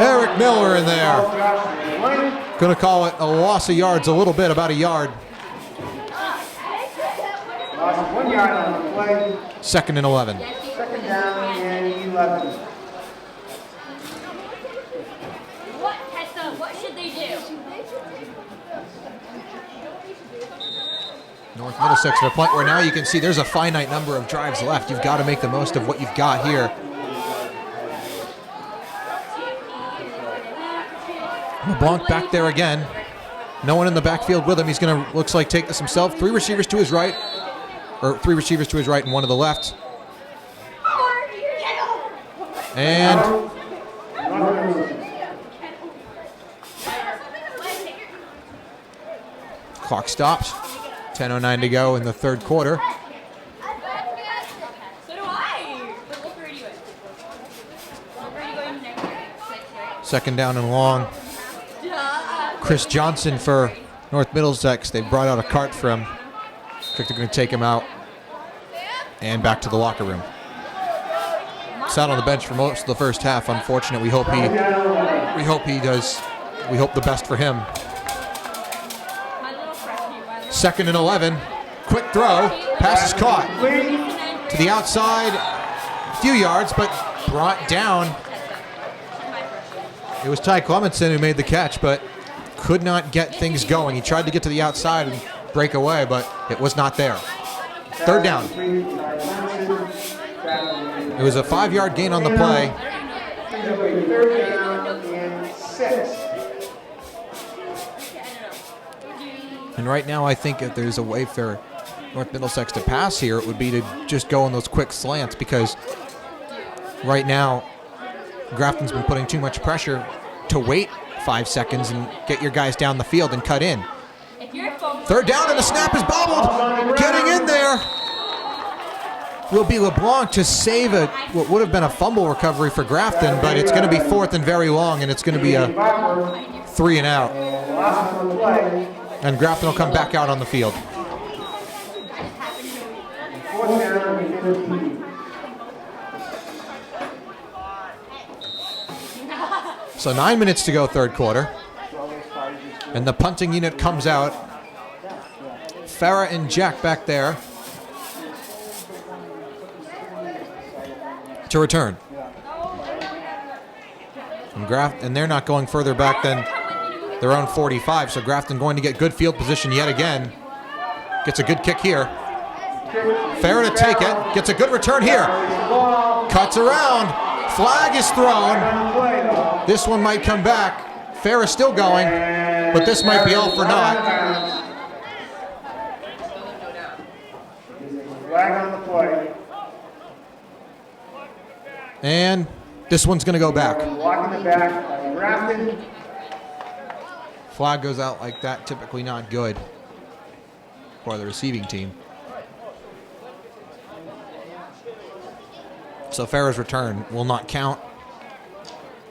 Eric Miller in there. Going to call it a loss of yards a little bit, about a yard. Lost 1 yard on the play. 2nd and 11. 2nd down and 11. What should they do? North Middlesex to the point where now you can see there's a finite number of drives left. You've got to make the most of what you've got here. LeBlanc back there again. No one in the backfield with him. He's going to, looks like, take this himself. 3 receivers to his right. Or 3 receivers to his right and 1 to the left. And clock stops. 10:09 to go in the third quarter. So do I. But look where he went. Where are you going next? 2nd down and long. Chris Johnson for North Middlesex. They brought out a cart for him. They're going to take him out and back to the locker room. Sat on the bench for most of the first half. Unfortunate. We hope he does. We hope the best for him. 2nd and 11. Quick throw. Pass is caught to the outside. A few yards, but brought down. It was Ty Clementson who made the catch, but could not get things going. He tried to get to the outside and break away, but it was not there. 3rd down. It was a 5-yard gain on the play. 3rd down and 6. And right now, I think if there's a way for North Middlesex to pass here, it would be to just go on those quick slants, because right now, Grafton's been putting too much pressure to wait 5 seconds and get your guys down the field and cut in. 3rd down, and the snap is bobbled. Getting in there will be LeBlanc to save what would have been a fumble recovery for Grafton, but it's going to be 4th and very long, and it's going to be a 3 and out. And Grafton will come back out on the field. 4th down and 15. So 9 minutes to go, third quarter. And the punting unit comes out. Farah and Jack back there to return. And they're not going further back than their own 45, so Grafton going to get good field position yet again. Gets a good kick here. Farah to take it. Gets a good return here. Cuts around. Flag is thrown. This one might come back. Farah still going, but this might be all for naught. Flag on the play. And this one's going to go back. Blocking the back by Grafton. Flag goes out like that, typically not good for the receiving team. So Farah's return will not count.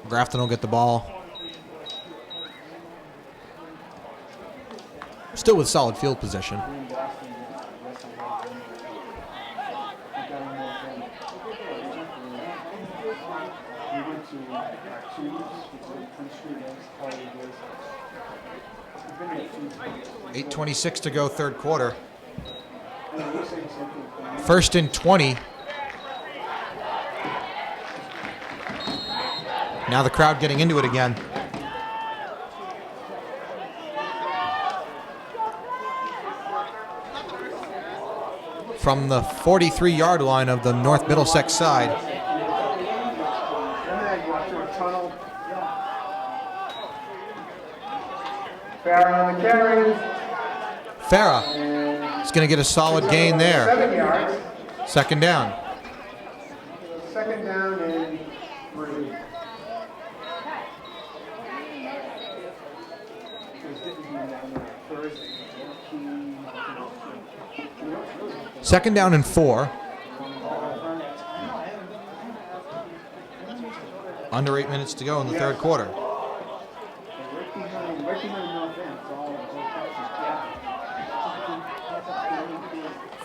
Grafton will get the ball. Still with solid field position. .8:26 to go, third quarter. 1st and 20. Now the crowd getting into it again. From the 43-yard line of the North Middlesex side. Farrah on the carry. Farrah is going to get a solid gain there. 7 yards. Second down. Second down and 3. Second down and 4. Under 8 minutes to go in the third quarter.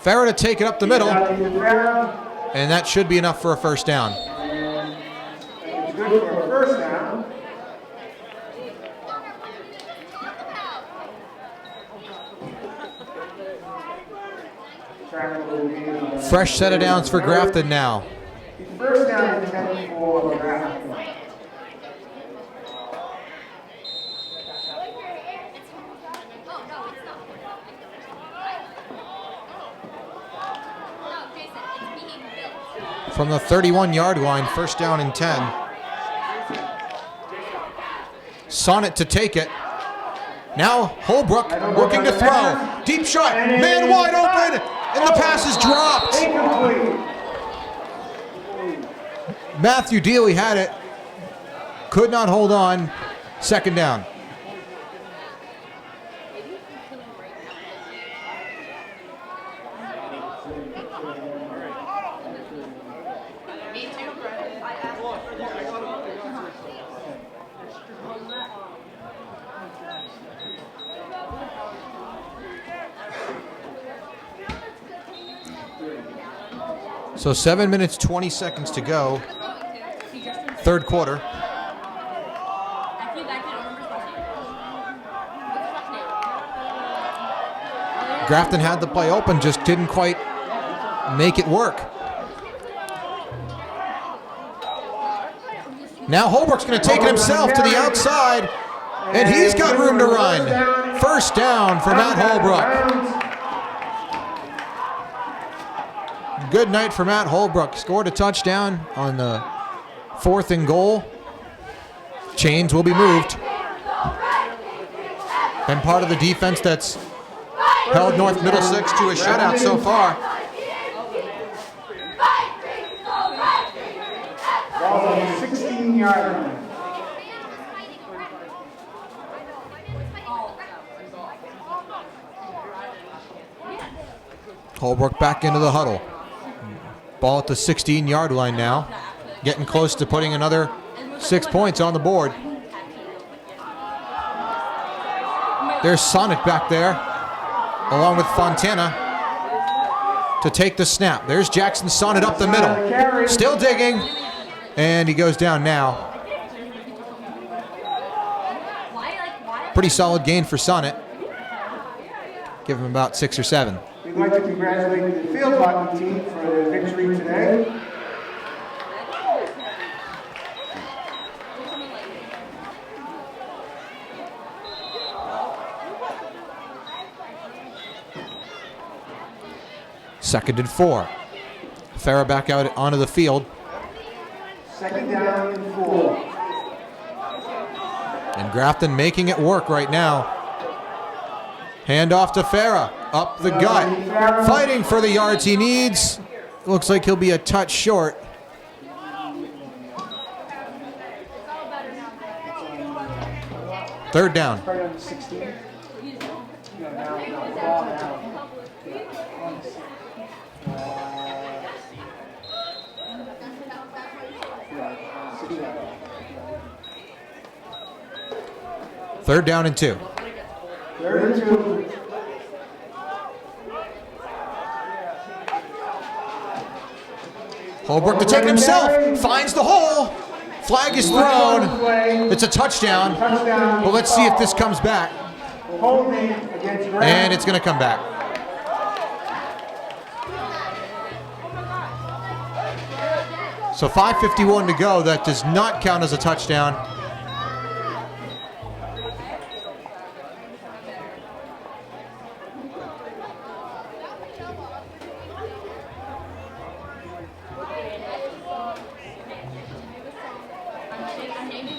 Farrah to take it up the middle, and that should be enough for a first down. It's good for a first down. Fresh set of downs for Grafton now. First down is 10 for Grafton. From the 31-yard line, first down and 10. Sonnet to take it. Now Holbrook looking to throw. Deep shot, man wide open, and the pass is dropped. Matthew Dealey had it, could not hold on. Second down. So 7 minutes, 20 seconds to go. Third quarter. Grafton had the play open, just didn't quite make it work. Now Holbrook's going to take it himself to the outside, and he's got room to run. First down for Matt Holbrook. Good night for Matt Holbrook. Scored a touchdown on the 4th and goal. Chains will be moved. And part of the defense that's held North Middlesex to a shutout so far. Ball on the 16-yard line. Holbrook back into the huddle. Ball at the 16-yard line now. Getting close to putting another 6 points on the board. There's Sonnet back there, along with Fontana, to take the snap. There's Jackson Sonnet up the middle. Still digging, and he goes down now. Pretty solid gain for Sonnet. Give him about 6 or 7. We'd like to congratulate the field hockey team for their victory today. Second and 4. Farrah back out onto the field. Second down and 4. And Grafton making it work right now. Hand off to Farrah, up the gut. Fighting for the yards he needs. Looks like he'll be a touch short. Third down. Third down and 2. Third and 2. Holbrook to take it himself. Finds the hole. Flag is thrown. It's a touchdown. But let's see if this comes back. And it's going to come back. So 5:51 to go. That does not count as a touchdown.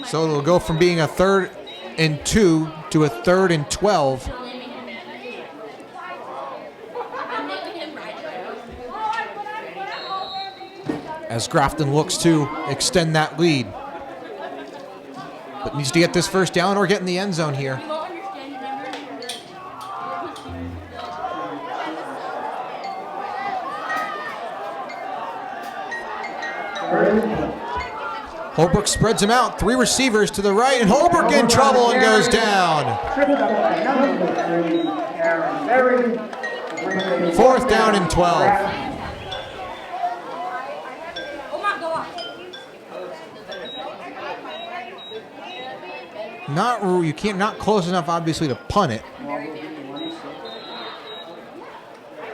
So it'll go from being a 3rd and 2 to a 3rd and 12. As Grafton looks to extend that lead. But needs to get this first down or get in the end zone here. Holbrook spreads him out. 3 receivers to the right, and Holbrook in trouble and goes down. 4th down and 12. Not close enough, obviously, to punt it.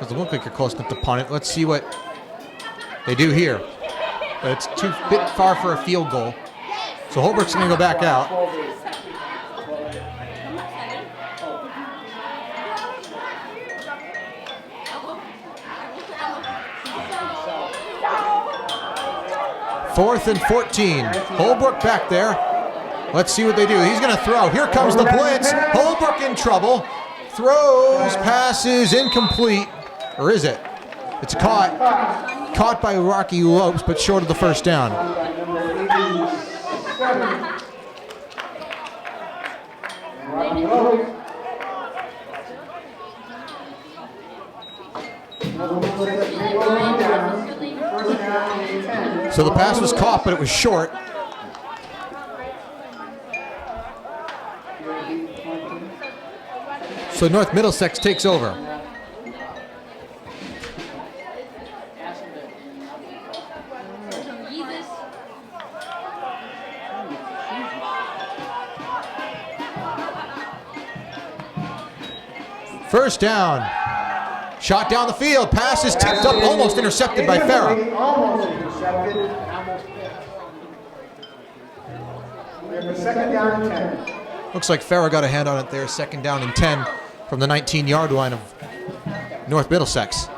Doesn't look like you're close enough to punt it. Let's see what they do here. But it's too bit far for a field goal. So Holbrook's going to go back out. Fourth and 14. Holbrook back there. Let's see what they do. He's going to throw. Here comes the blitz. Holbrook in trouble. Throws, passes, incomplete. Or is it? It's caught. Caught by Rocky Lopes, but short of the first down. So the pass was caught, but it was short. So North Middlesex takes over. First down. Shot down the field. Pass is tipped up, almost intercepted by Farah. Almost intercepted. We have a 2nd down and 10. Looks like Farah got a hand on it there. 2nd down and 10 from the 19-yard line of North Middlesex.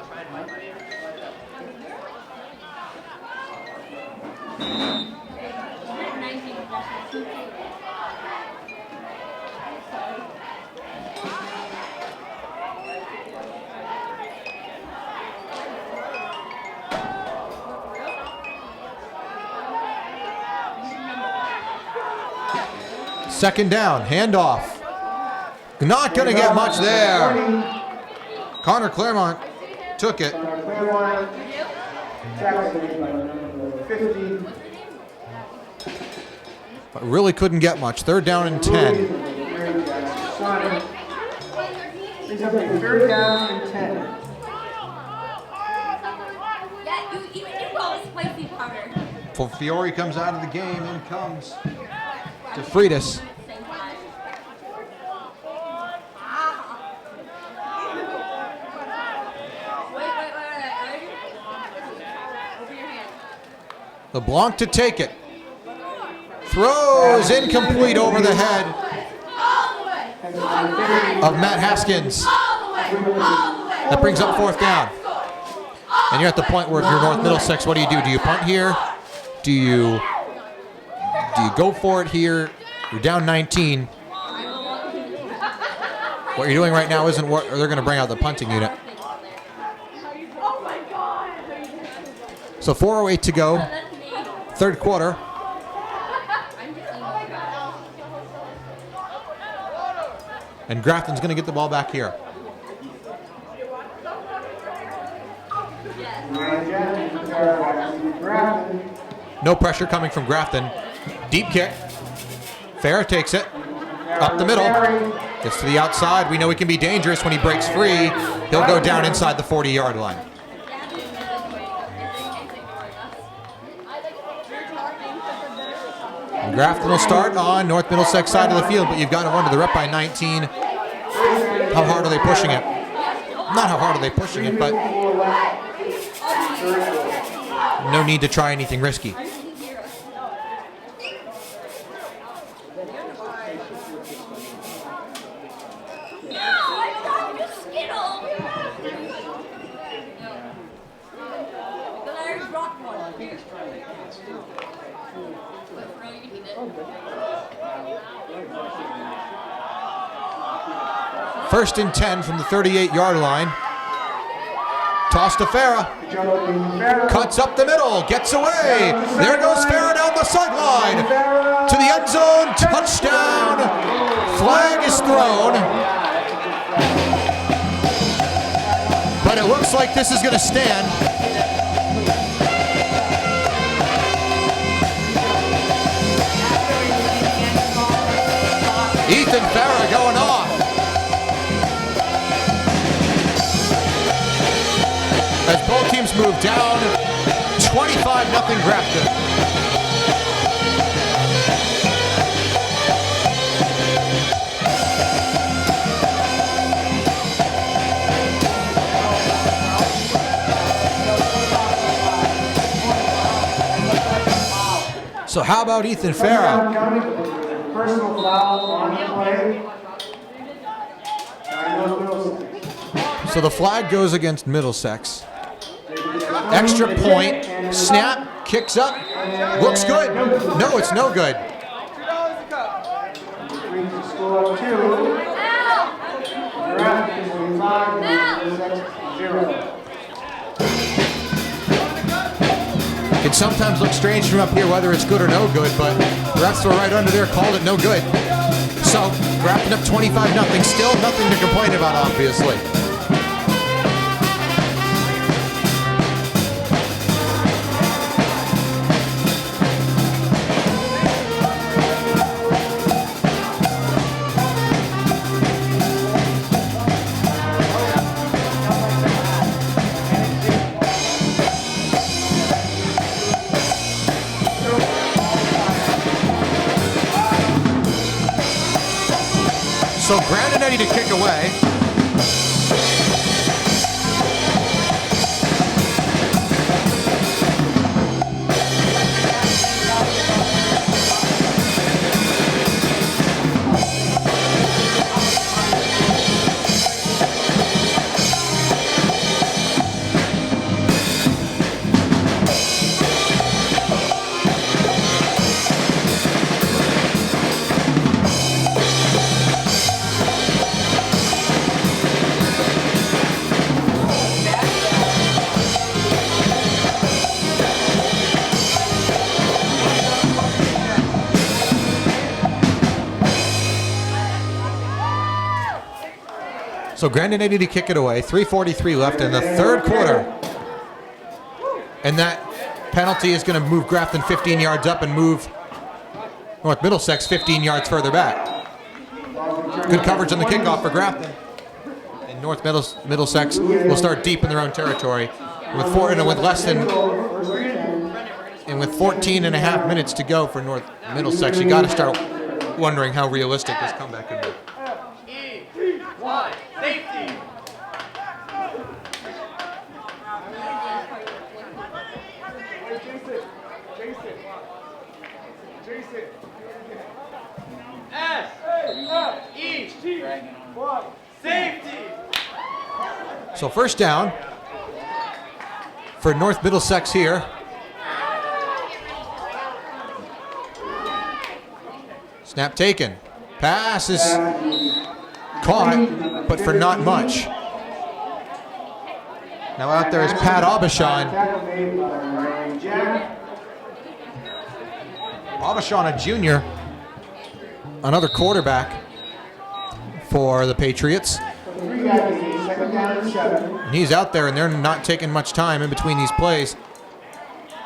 Second down, handoff. Not going to get much there. Connor Claremont took it. But really couldn't get much. 3rd down and 10. He's up to 3rd down and 10. Fiore comes out of the game. In comes to Freitas. LeBlanc to take it. Throws incomplete over the head of Matt Haskins. That brings up 4th down. And you're at the point where if you're North Middlesex, what do you do? Do you punt here? Do you go for it here? You're down 19. What you're doing right now isn't what they're going to bring out the punting unit. So 4:08 to go. 3rd quarter. And Grafton's going to get the ball back here. No pressure coming from Grafton. Deep kick. Fair takes it. Up the middle. Gets to the outside. We know he can be dangerous when he breaks free. He'll go down inside the 40-yard line. And Grafton will start on North Middlesex side of the field, but you've got to wonder, they're up by 19. How hard are they pushing it? Not how hard are they pushing it, but no need to try anything risky. First and 10 from the 38-yard line. Toss to Farah. Cuts up the middle, gets away. There goes Farah down the sideline. To the end zone, touchdown. Flag is thrown. But it looks like this is going to stand. Ethan Farah going off. As both teams move down, 25-0 Grafton. So how about Ethan Farah? Personal foul on the play. So the flag goes against Middlesex. Extra point, snap, kicks up, looks good. No, it's no good. Score 2. Grafton 5, Middlesex 0. It can sometimes look strange from up here whether it's good or no good, but refs were right under there, called it no good. So Grafton up 25-0, still nothing to complain about, obviously. So Grandinetti to kick away. So Grandinetti to kick it away. 3:43 left in the third quarter. And that penalty is going to move Grafton 15 yards up and move North Middlesex 15 yards further back. Good coverage on the kickoff for Grafton. And North Middlesex will start deep in their own territory. With 14 and a half minutes to go for North Middlesex, you got to start wondering how realistic this comeback could be. Safety. S-E-T. Safety. So first down for North Middlesex here. Snap taken. Pass is caught, but for not much. Now out there is Pat Aubuchon. Aubuchon, a junior, another quarterback for the Patriots. And he's out there, and they're not taking much time in between these plays.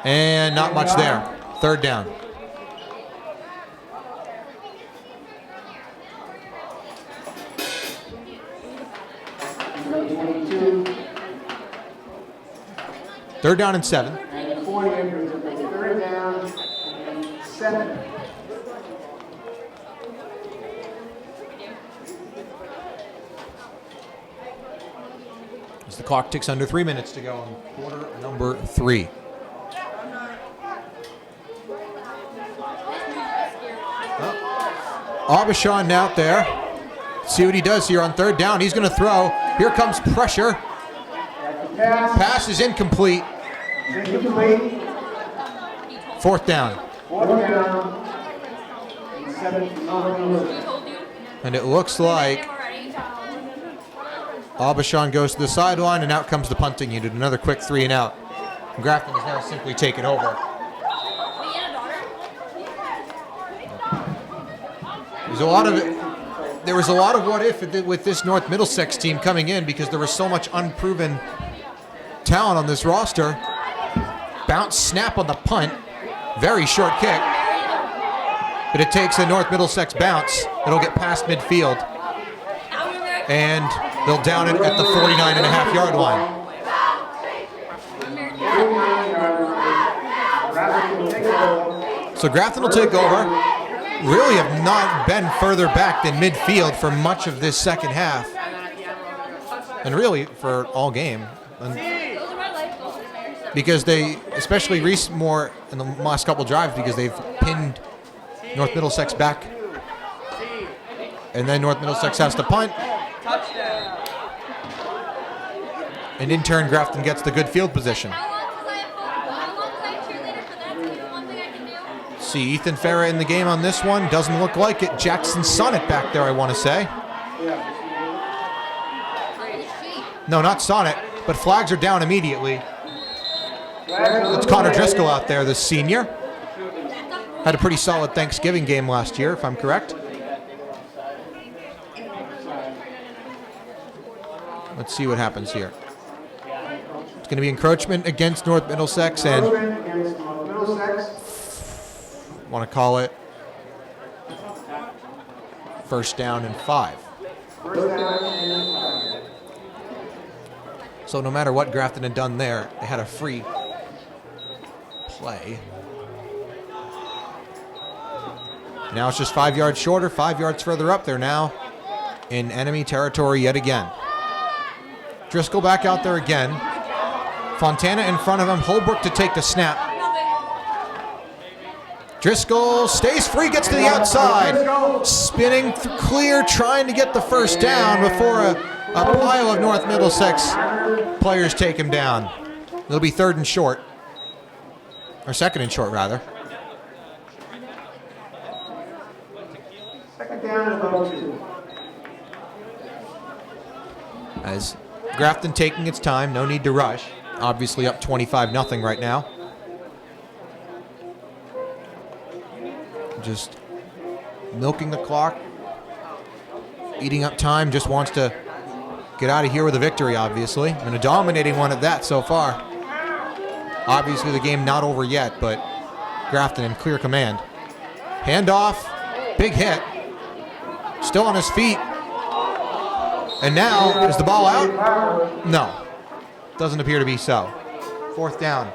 And not much there. Third down. Third down and 7. And 40 brings up a third down and 7. As the clock ticks under 3 minutes to go in quarter number 3. Aubuchon out there. See what he does here on third down. He's going to throw. Here comes pressure. Pass is incomplete. Fourth down. And it looks like Aubuchon goes to the sideline, and out comes the punting unit. Another quick 3 and out. And Grafton is now simply taken over. There was a lot of what if with this North Middlesex team coming in because there was so much unproven talent on this roster. Bounce snap on the punt. Very short kick. But it takes a North Middlesex bounce. It'll get past midfield. And they'll down it at the 49.5-yard line. So Grafton will take over. Really have not been further back than midfield for much of this second half. And really for all game. Because they, especially Reese more in the last couple drives, because they've pinned North Middlesex back. And then North Middlesex has to punt. And in turn, Grafton gets the good field position. See Ethan Farah in the game on this one. Doesn't look like it. Jackson Sonnet back there, I want to say. No, not Sonnet, but flags are down immediately. It's Connor Driscoll out there, the senior. Had a pretty solid Thanksgiving game last year, if I'm correct. Let's see what happens here. It's going to be encroachment against North Middlesex, and want to call it first down and 5. So no matter what Grafton had done there, they had a free play. Now it's just 5 yards shorter, 5 yards further up. They're now in enemy territory yet again. Driscoll back out there again. Fontana in front of him. Holbrook to take the snap. Driscoll stays free, gets to the outside. Spinning clear, trying to get the first down before a pile of North Middlesex players take him down. It'll be 3rd and short. Or 2nd and short, rather. Second down and about 2. As Grafton taking its time, no need to rush. Obviously up 25-0 right now. Just milking the clock, eating up time, just wants to get out of here with a victory, obviously. And a dominating one at that so far. Obviously the game not over yet, but Grafton in clear command. Handoff, big hit. Still on his feet. And now, is the ball out? No. Doesn't appear to be so. 4th down.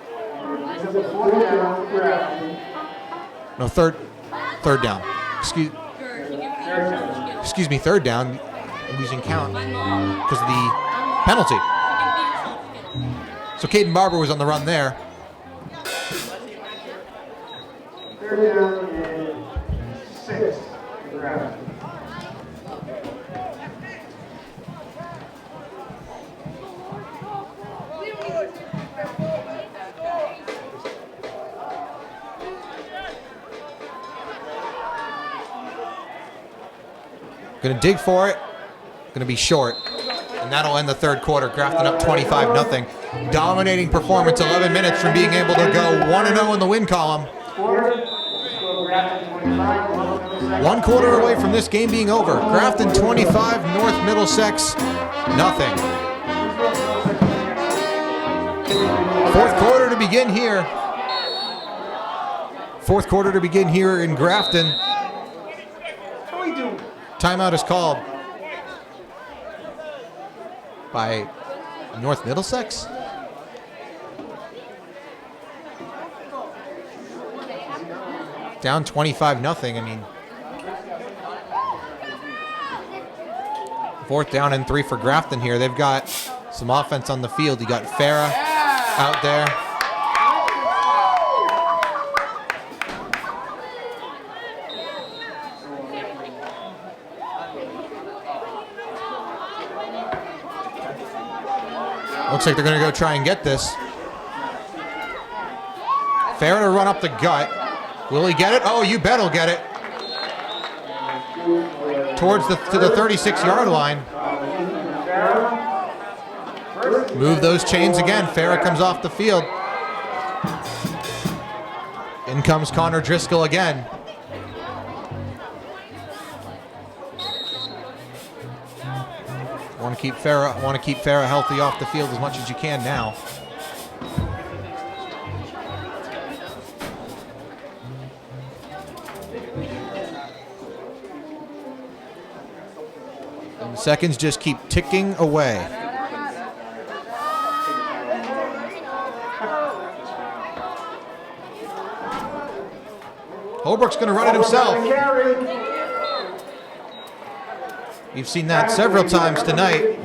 No, third down. Excuse me, 3rd down. I'm losing count because of the penalty. So Caden Barber was on the run there. 3rd down and 6. Going to dig for it. Going to be short. And that'll end the 3rd quarter. Grafton up 25-0. Dominating performance, 11 minutes from being able to go 1-0 in the win column. 1 quarter away from this game being over. Grafton 25, North Middlesex nothing. 4th quarter to begin here. 4th quarter to begin here in Grafton. Timeout is called by North Middlesex. Down 25-0. I mean, 4th down and 3 for Grafton here. They've got some offense on the field. You got Farah out there. Looks like they're going to go try and get this. Farah to run up the gut. Will he get it? Oh, you bet he'll get it. To the 36-yard line. Move those chains again. Farah comes off the field. In comes Connor Driscoll again. Want to keep Farah healthy off the field as much as you can now. And the seconds just keep ticking away. Holbrook's going to run it himself. You've seen that several times tonight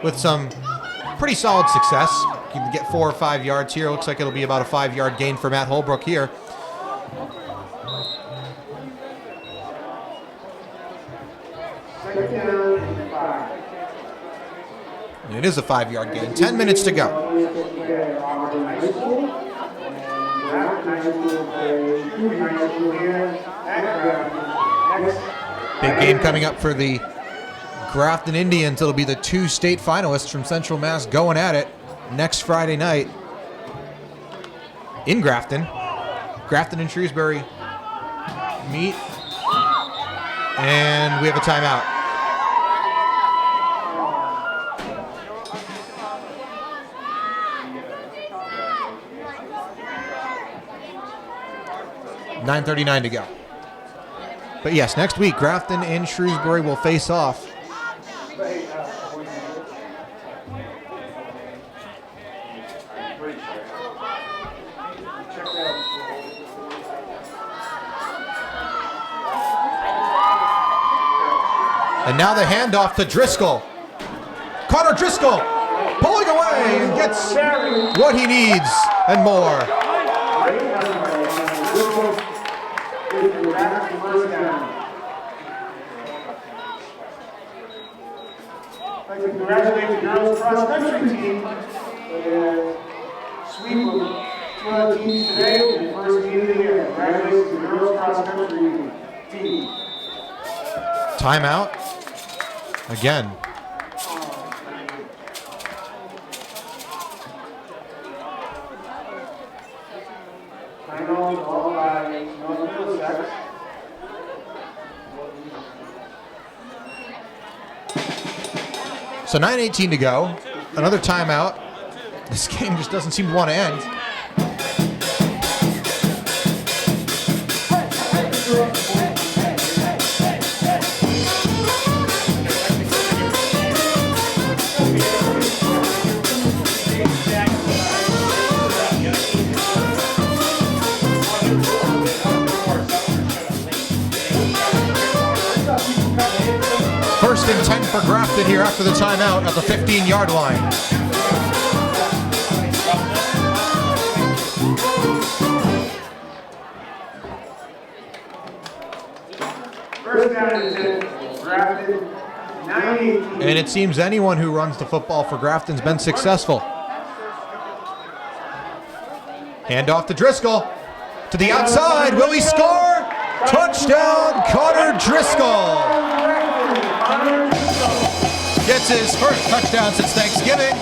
with some pretty solid success. You can get 4 or 5 yards here. Looks like it'll be about a 5-yard gain for Matt Holbrook here. It is a 5-yard gain. 10 minutes to go. Big game coming up for the Grafton Indians. It'll be the 2 state finalists from Central Mass going at it next Friday night in Grafton. Grafton and Shrewsbury meet, and we have a timeout. $9:39 to go. But yes, next week, Grafton and Shrewsbury will face off. And now the handoff to Driscoll. Connor Driscoll pulling away and gets what he needs and more. I'd like to congratulate the girls cross country team for the sweep of 2 other teams today and the first team of the year. Congratulations to the girls cross country team. Timeout again. Final ball by Middlesex. So 9:18 to go. Another timeout. This game just doesn't seem to want to end. First and 10 for Grafton here after the timeout at the 15-yard line. First down is in Grafton, 9-18. And it seems anyone who runs the football for Grafton's been successful. Handoff to Driscoll. To the outside. Will he score? Touchdown, Connor Driscoll. Gets his first touchdown since Thanksgiving.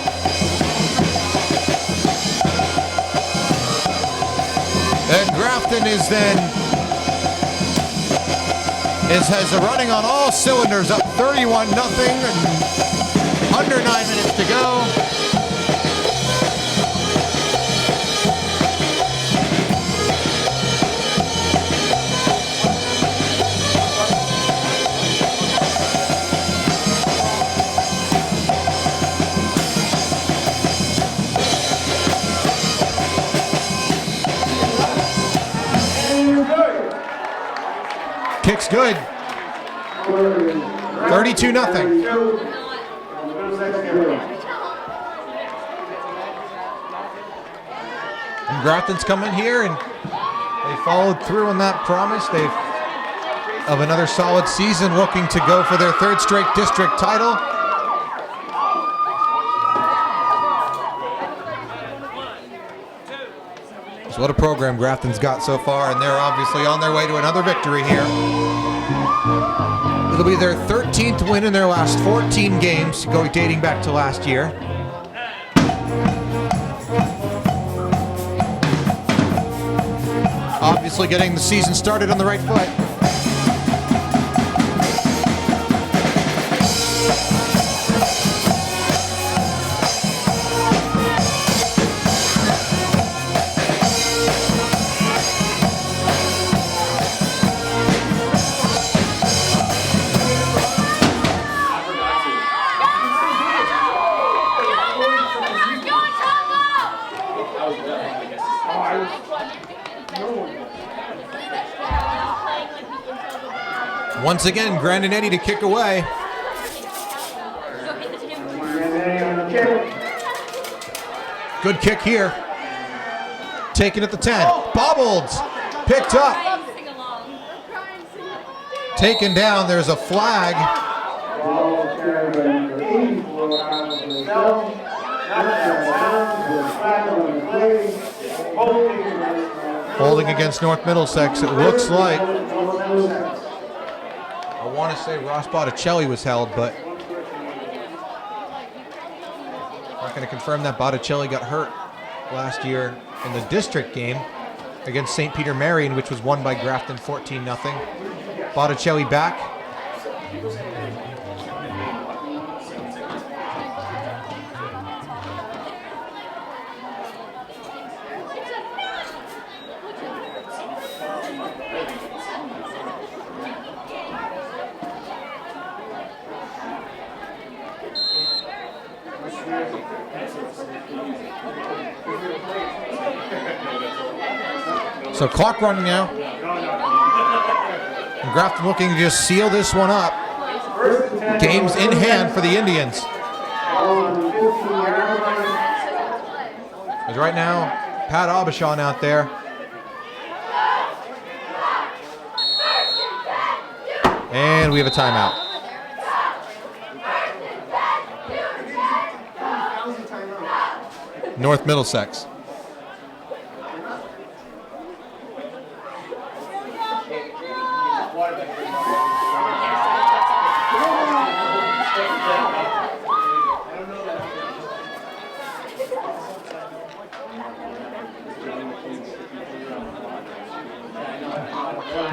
And Grafton is has a running on all cylinders, up 31-0, and under 9 minutes to go. Kick's good. 32-0. And Grafton's coming here, and they followed through on that promise. They've of another solid season, looking to go for their 3rd straight district title. So what a program Grafton's got so far, and they're obviously on their way to another victory here. It'll be their 13th win in their last 14 games, dating back to last year. obviously getting the season started on the right foot. Once again, Grandinetti to kick away. Good kick here. Taken at the 10. Bobbled. Picked up. Taken down. There's a flag. Holding against North Middlesex, it looks like. I want to say Ross Botticelli was held, but not going to confirm that. Botticelli got hurt last year in the district game against St. Peter Marion, which was won by Grafton 14-0. Botticelli back. So clock running now. And Grafton looking to just seal this one up. Game's in hand for the Indians. As right now, Pat Aubuchon out there. And we have a timeout. North Middlesex.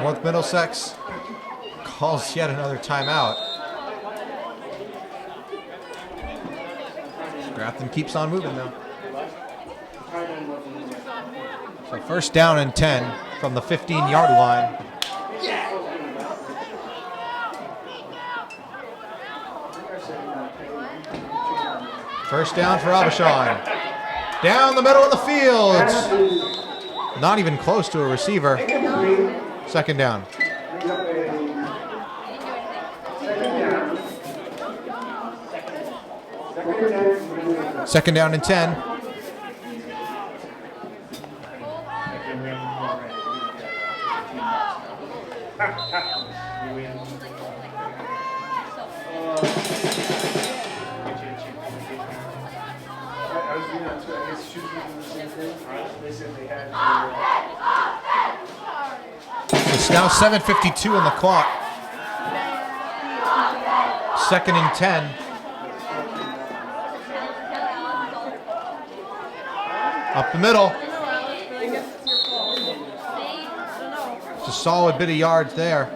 North Middlesex calls yet another timeout. Grafton keeps on moving though. So first down and 10 from the 15-yard line. First down for Aubuchon. Down the middle of the field. Not even close to a receiver. Second down. Second down and 10. It's now 7:52 on the clock. Second and 10. Up the middle. It's a solid bit of yards there.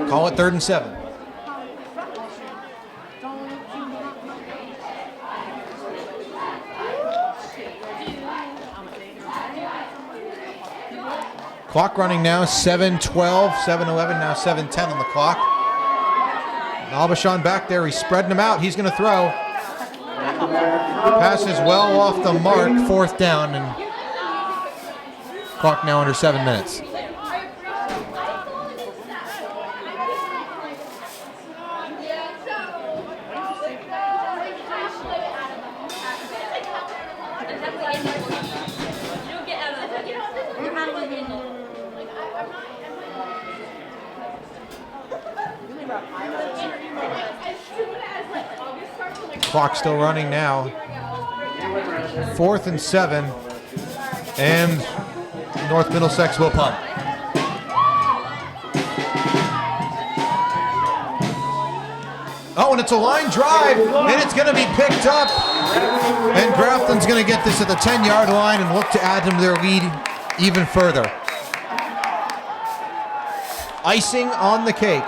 Call it 3rd and 7. Clock running now, 7:12, 7:11, now 7:10 on the clock. And Aubuchon back there, he's spreading them out. He's going to throw. Pass is well off the mark, 4th down, and clock now under 7 minutes. Clock still running now. 4th and 7. And North Middlesex will punt. Oh, and it's a line drive, and it's going to be picked up. And Grafton's going to get this at the 10-yard line and look to add to their lead even further. Icing on the cake.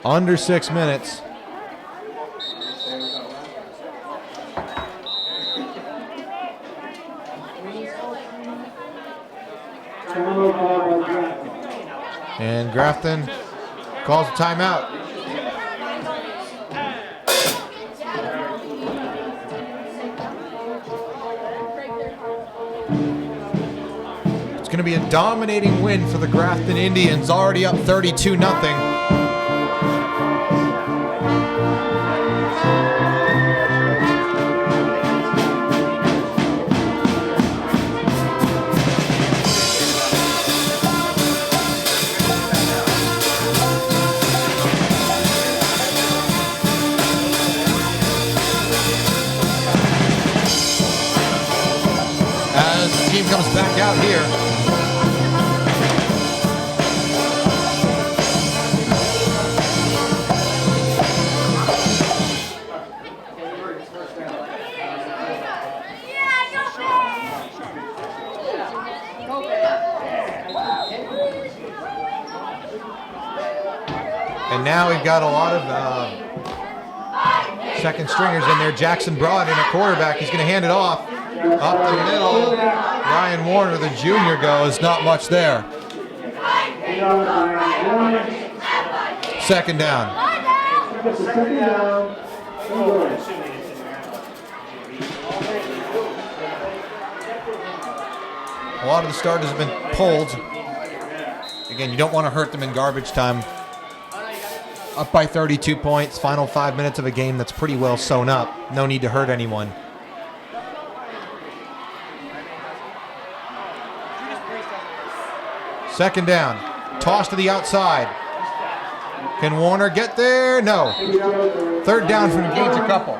Under 6 minutes. And Grafton calls a timeout. It's going to be a dominating win for the Grafton Indians, already up 32-0. Team comes back out here. And now we've got a lot of second stringers in there. Jackson Broad in at quarterback. He's going to hand it off. Up the middle, Ryan Warner, the junior, goes. Not much there. Second down. A lot of the starters have been pulled. Again, you don't want to hurt them in garbage time. Up by 32 points, final 5 minutes of a game that's pretty well sewn up. No need to hurt anyone. Second down. Toss to the outside. Can Warner get there? No. Third down from gains a couple.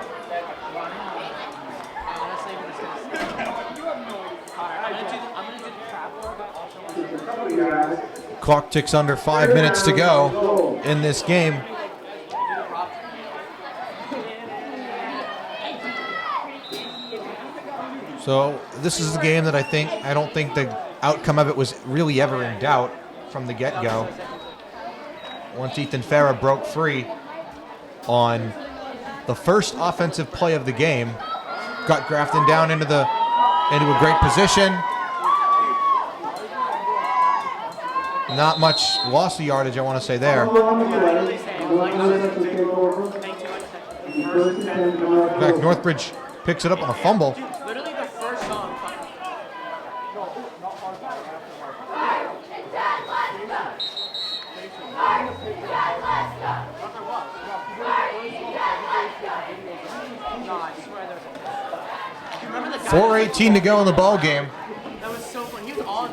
Clock ticks under 5 minutes to go in this game. So this is a game that I don't think the outcome of it was really ever in doubt from the get-go. Once Ethan Farah broke free on the first offensive play of the game, got Grafton down into a great position. Not much loss of yardage, I want to say there. In fact, Northbridge picks it up on a fumble. 4:18 to go in the ball game. That was so fun. He was on.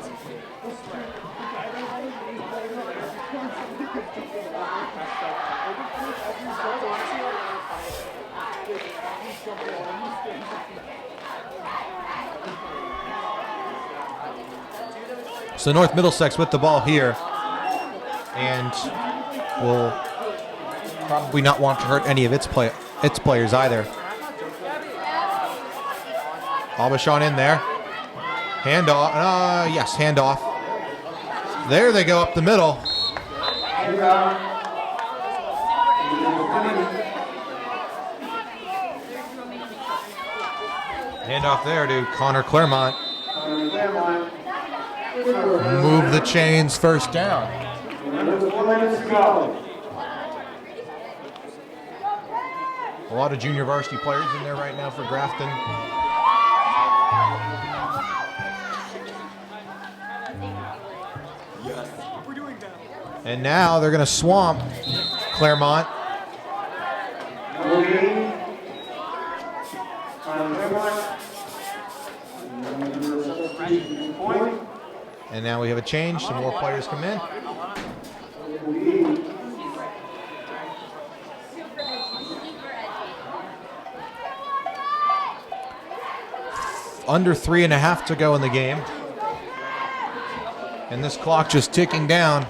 So North Middlesex with the ball here, and will probably not want to hurt any of its players either. Albashon in there. Handoff. Yes, handoff. There they go up the middle. Handoff there to Connor Claremont. Move the chains, first down. A lot of junior varsity players in there right now for Grafton. And now they're going to swamp Claremont. Point. And now we have a change. Some more players come in. Under 3.5 to go in the game. And this clock just ticking down.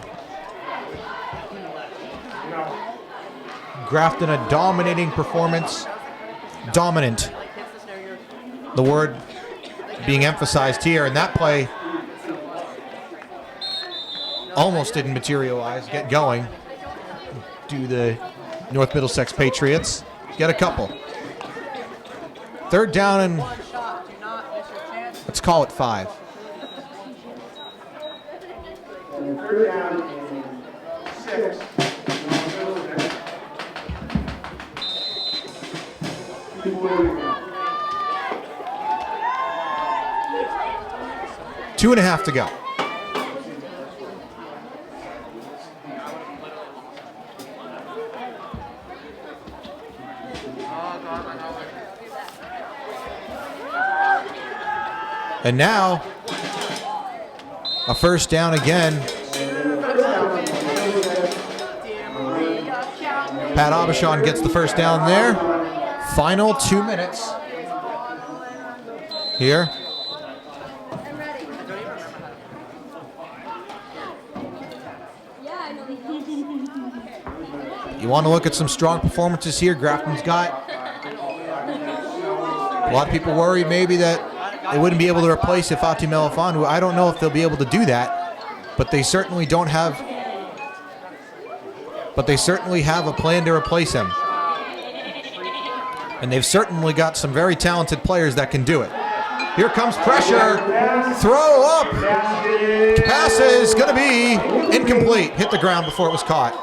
Grafton, a dominating performance. Dominant. The word being emphasized here. And that play almost didn't materialize, get going. Do the North Middlesex Patriots get a couple. Third down and let's call it 5. Third down and 6. 2.5 to go. And now, a first down again. Pat Abishon gets the first down there. Final 2 minutes here. You want to look at some strong performances here. Grafton's got a lot of people worried maybe that they wouldn't be able to replace Ifati Melifonwu. I don't know if they'll be able to do that, but they certainly don't have. But they certainly have a plan to replace him, and they've certainly got some very talented players that can do it. Here comes pressure. Throw up. Pass is going to be incomplete. Hit the ground before it was caught.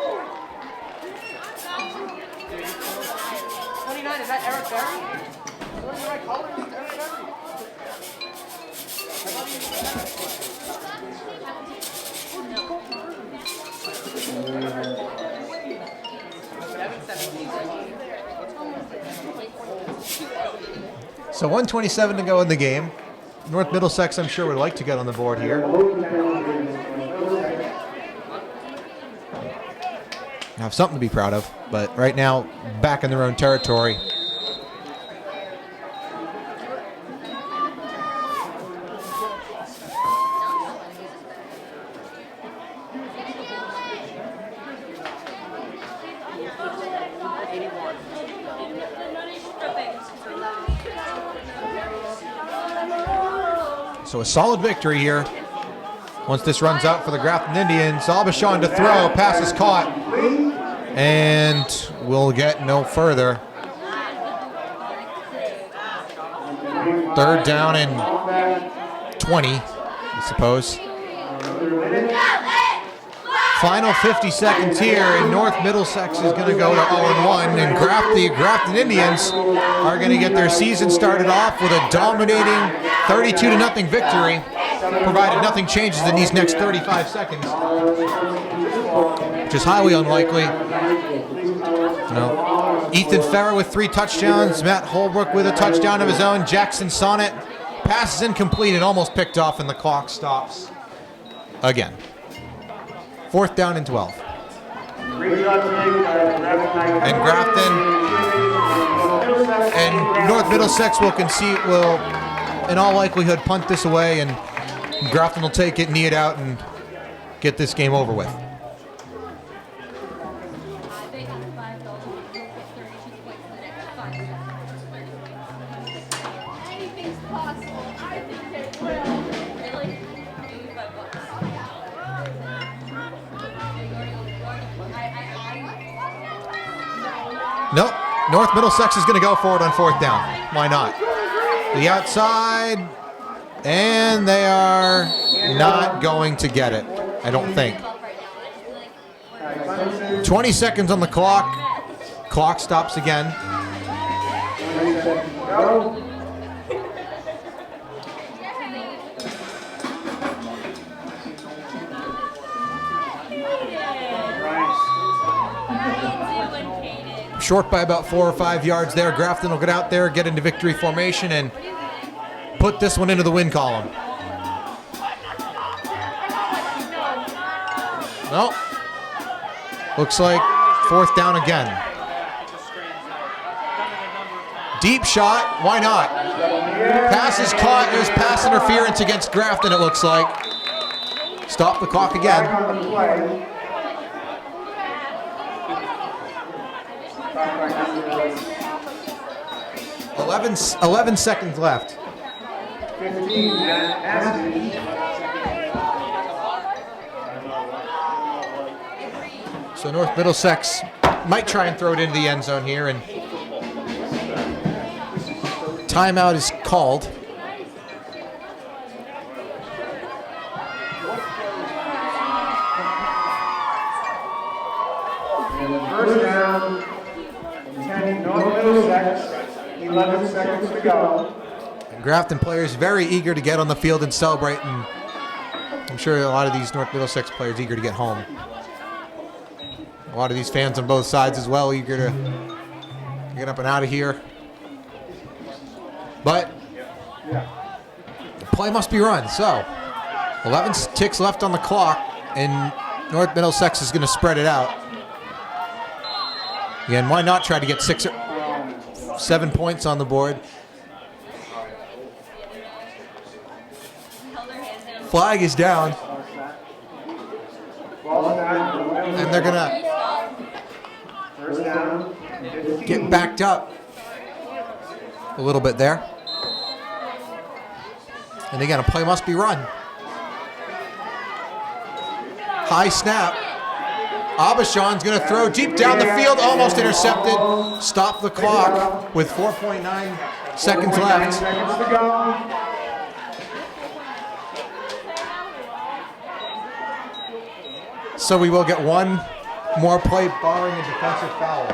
29, is that Eric Berry? What is the right color? Eric Berry? So 1:27 to go in the game. North Middlesex, I'm sure, would like to get on the board here. Have something to be proud of, but right now, back in their own territory. So a solid victory here. Once this runs out for the Grafton Indians, Abishon to throw, pass is caught, and we'll get no further. Third down and 20, I suppose. Final 50 seconds here, and North Middlesex is going to go to 0-1, and the Grafton Indians are going to get their season started off with a dominating 32-0 victory, provided nothing changes in these next 35 seconds, which is highly unlikely. Ethan Ferrer with 3 touchdowns, Matt Holbrook with a touchdown of his own, Jackson Sonnet, pass is incomplete and almost picked off, and the clock stops again. 4th down and 12. And Grafton and North Middlesex will in all likelihood punt this away, and Grafton will take it, knee it out, and get this game over with. Anything's possible. I think they will. Really? Nope. North Middlesex is going to go for it on 4th down. Why not? The outside, and they are not going to get it, I don't think. 20 seconds on the clock. Clock stops again. Short by about 4 or 5 yards there. Grafton will get out there, get into victory formation, and put this one into the win column. No. Looks like 4th down again. Deep shot. Why not? Pass is caught. There's pass interference against Grafton, it looks like. Stop the clock again. Back on the play. 11 seconds left. 15, Aston. So North Middlesex might try and throw it into the end zone here, and timeout is called. First down, 10, North Middlesex, 11 seconds to go. And Grafton players very eager to get on the field and celebrate, and I'm sure a lot of these North Middlesex players eager to get home. A lot of these fans on both sides as well, eager to get up and out of here. But the play must be run. So 11 ticks left on the clock, and North Middlesex is going to spread it out. Again, why not try to get 6 or 7 points on the board? Flag is down, and they're going to First down, 15. get backed up a little bit there. And again, a play must be run. High snap. Abishon's going to throw deep down the field, almost intercepted. Stop the clock with 4.9 seconds 4.9 left. seconds to go. So we will get one more play barring a defensive foul.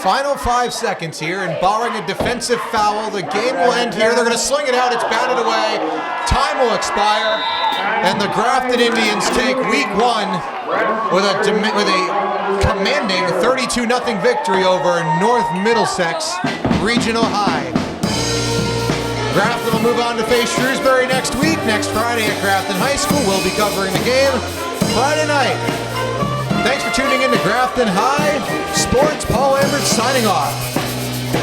Final 5 seconds here, and barring a defensive foul, the game will end here. They're going to sling it out. It's batted away. Time will expire, and the Grafton Indians take week 1 with a commanding 32-0 victory over North Middlesex Regional High. Grafton will move on to face Shrewsbury next week. Next Friday at Grafton High School, we'll be covering the game Friday night. Thanks for tuning in to Grafton High Sports. Paul Lambert signing off.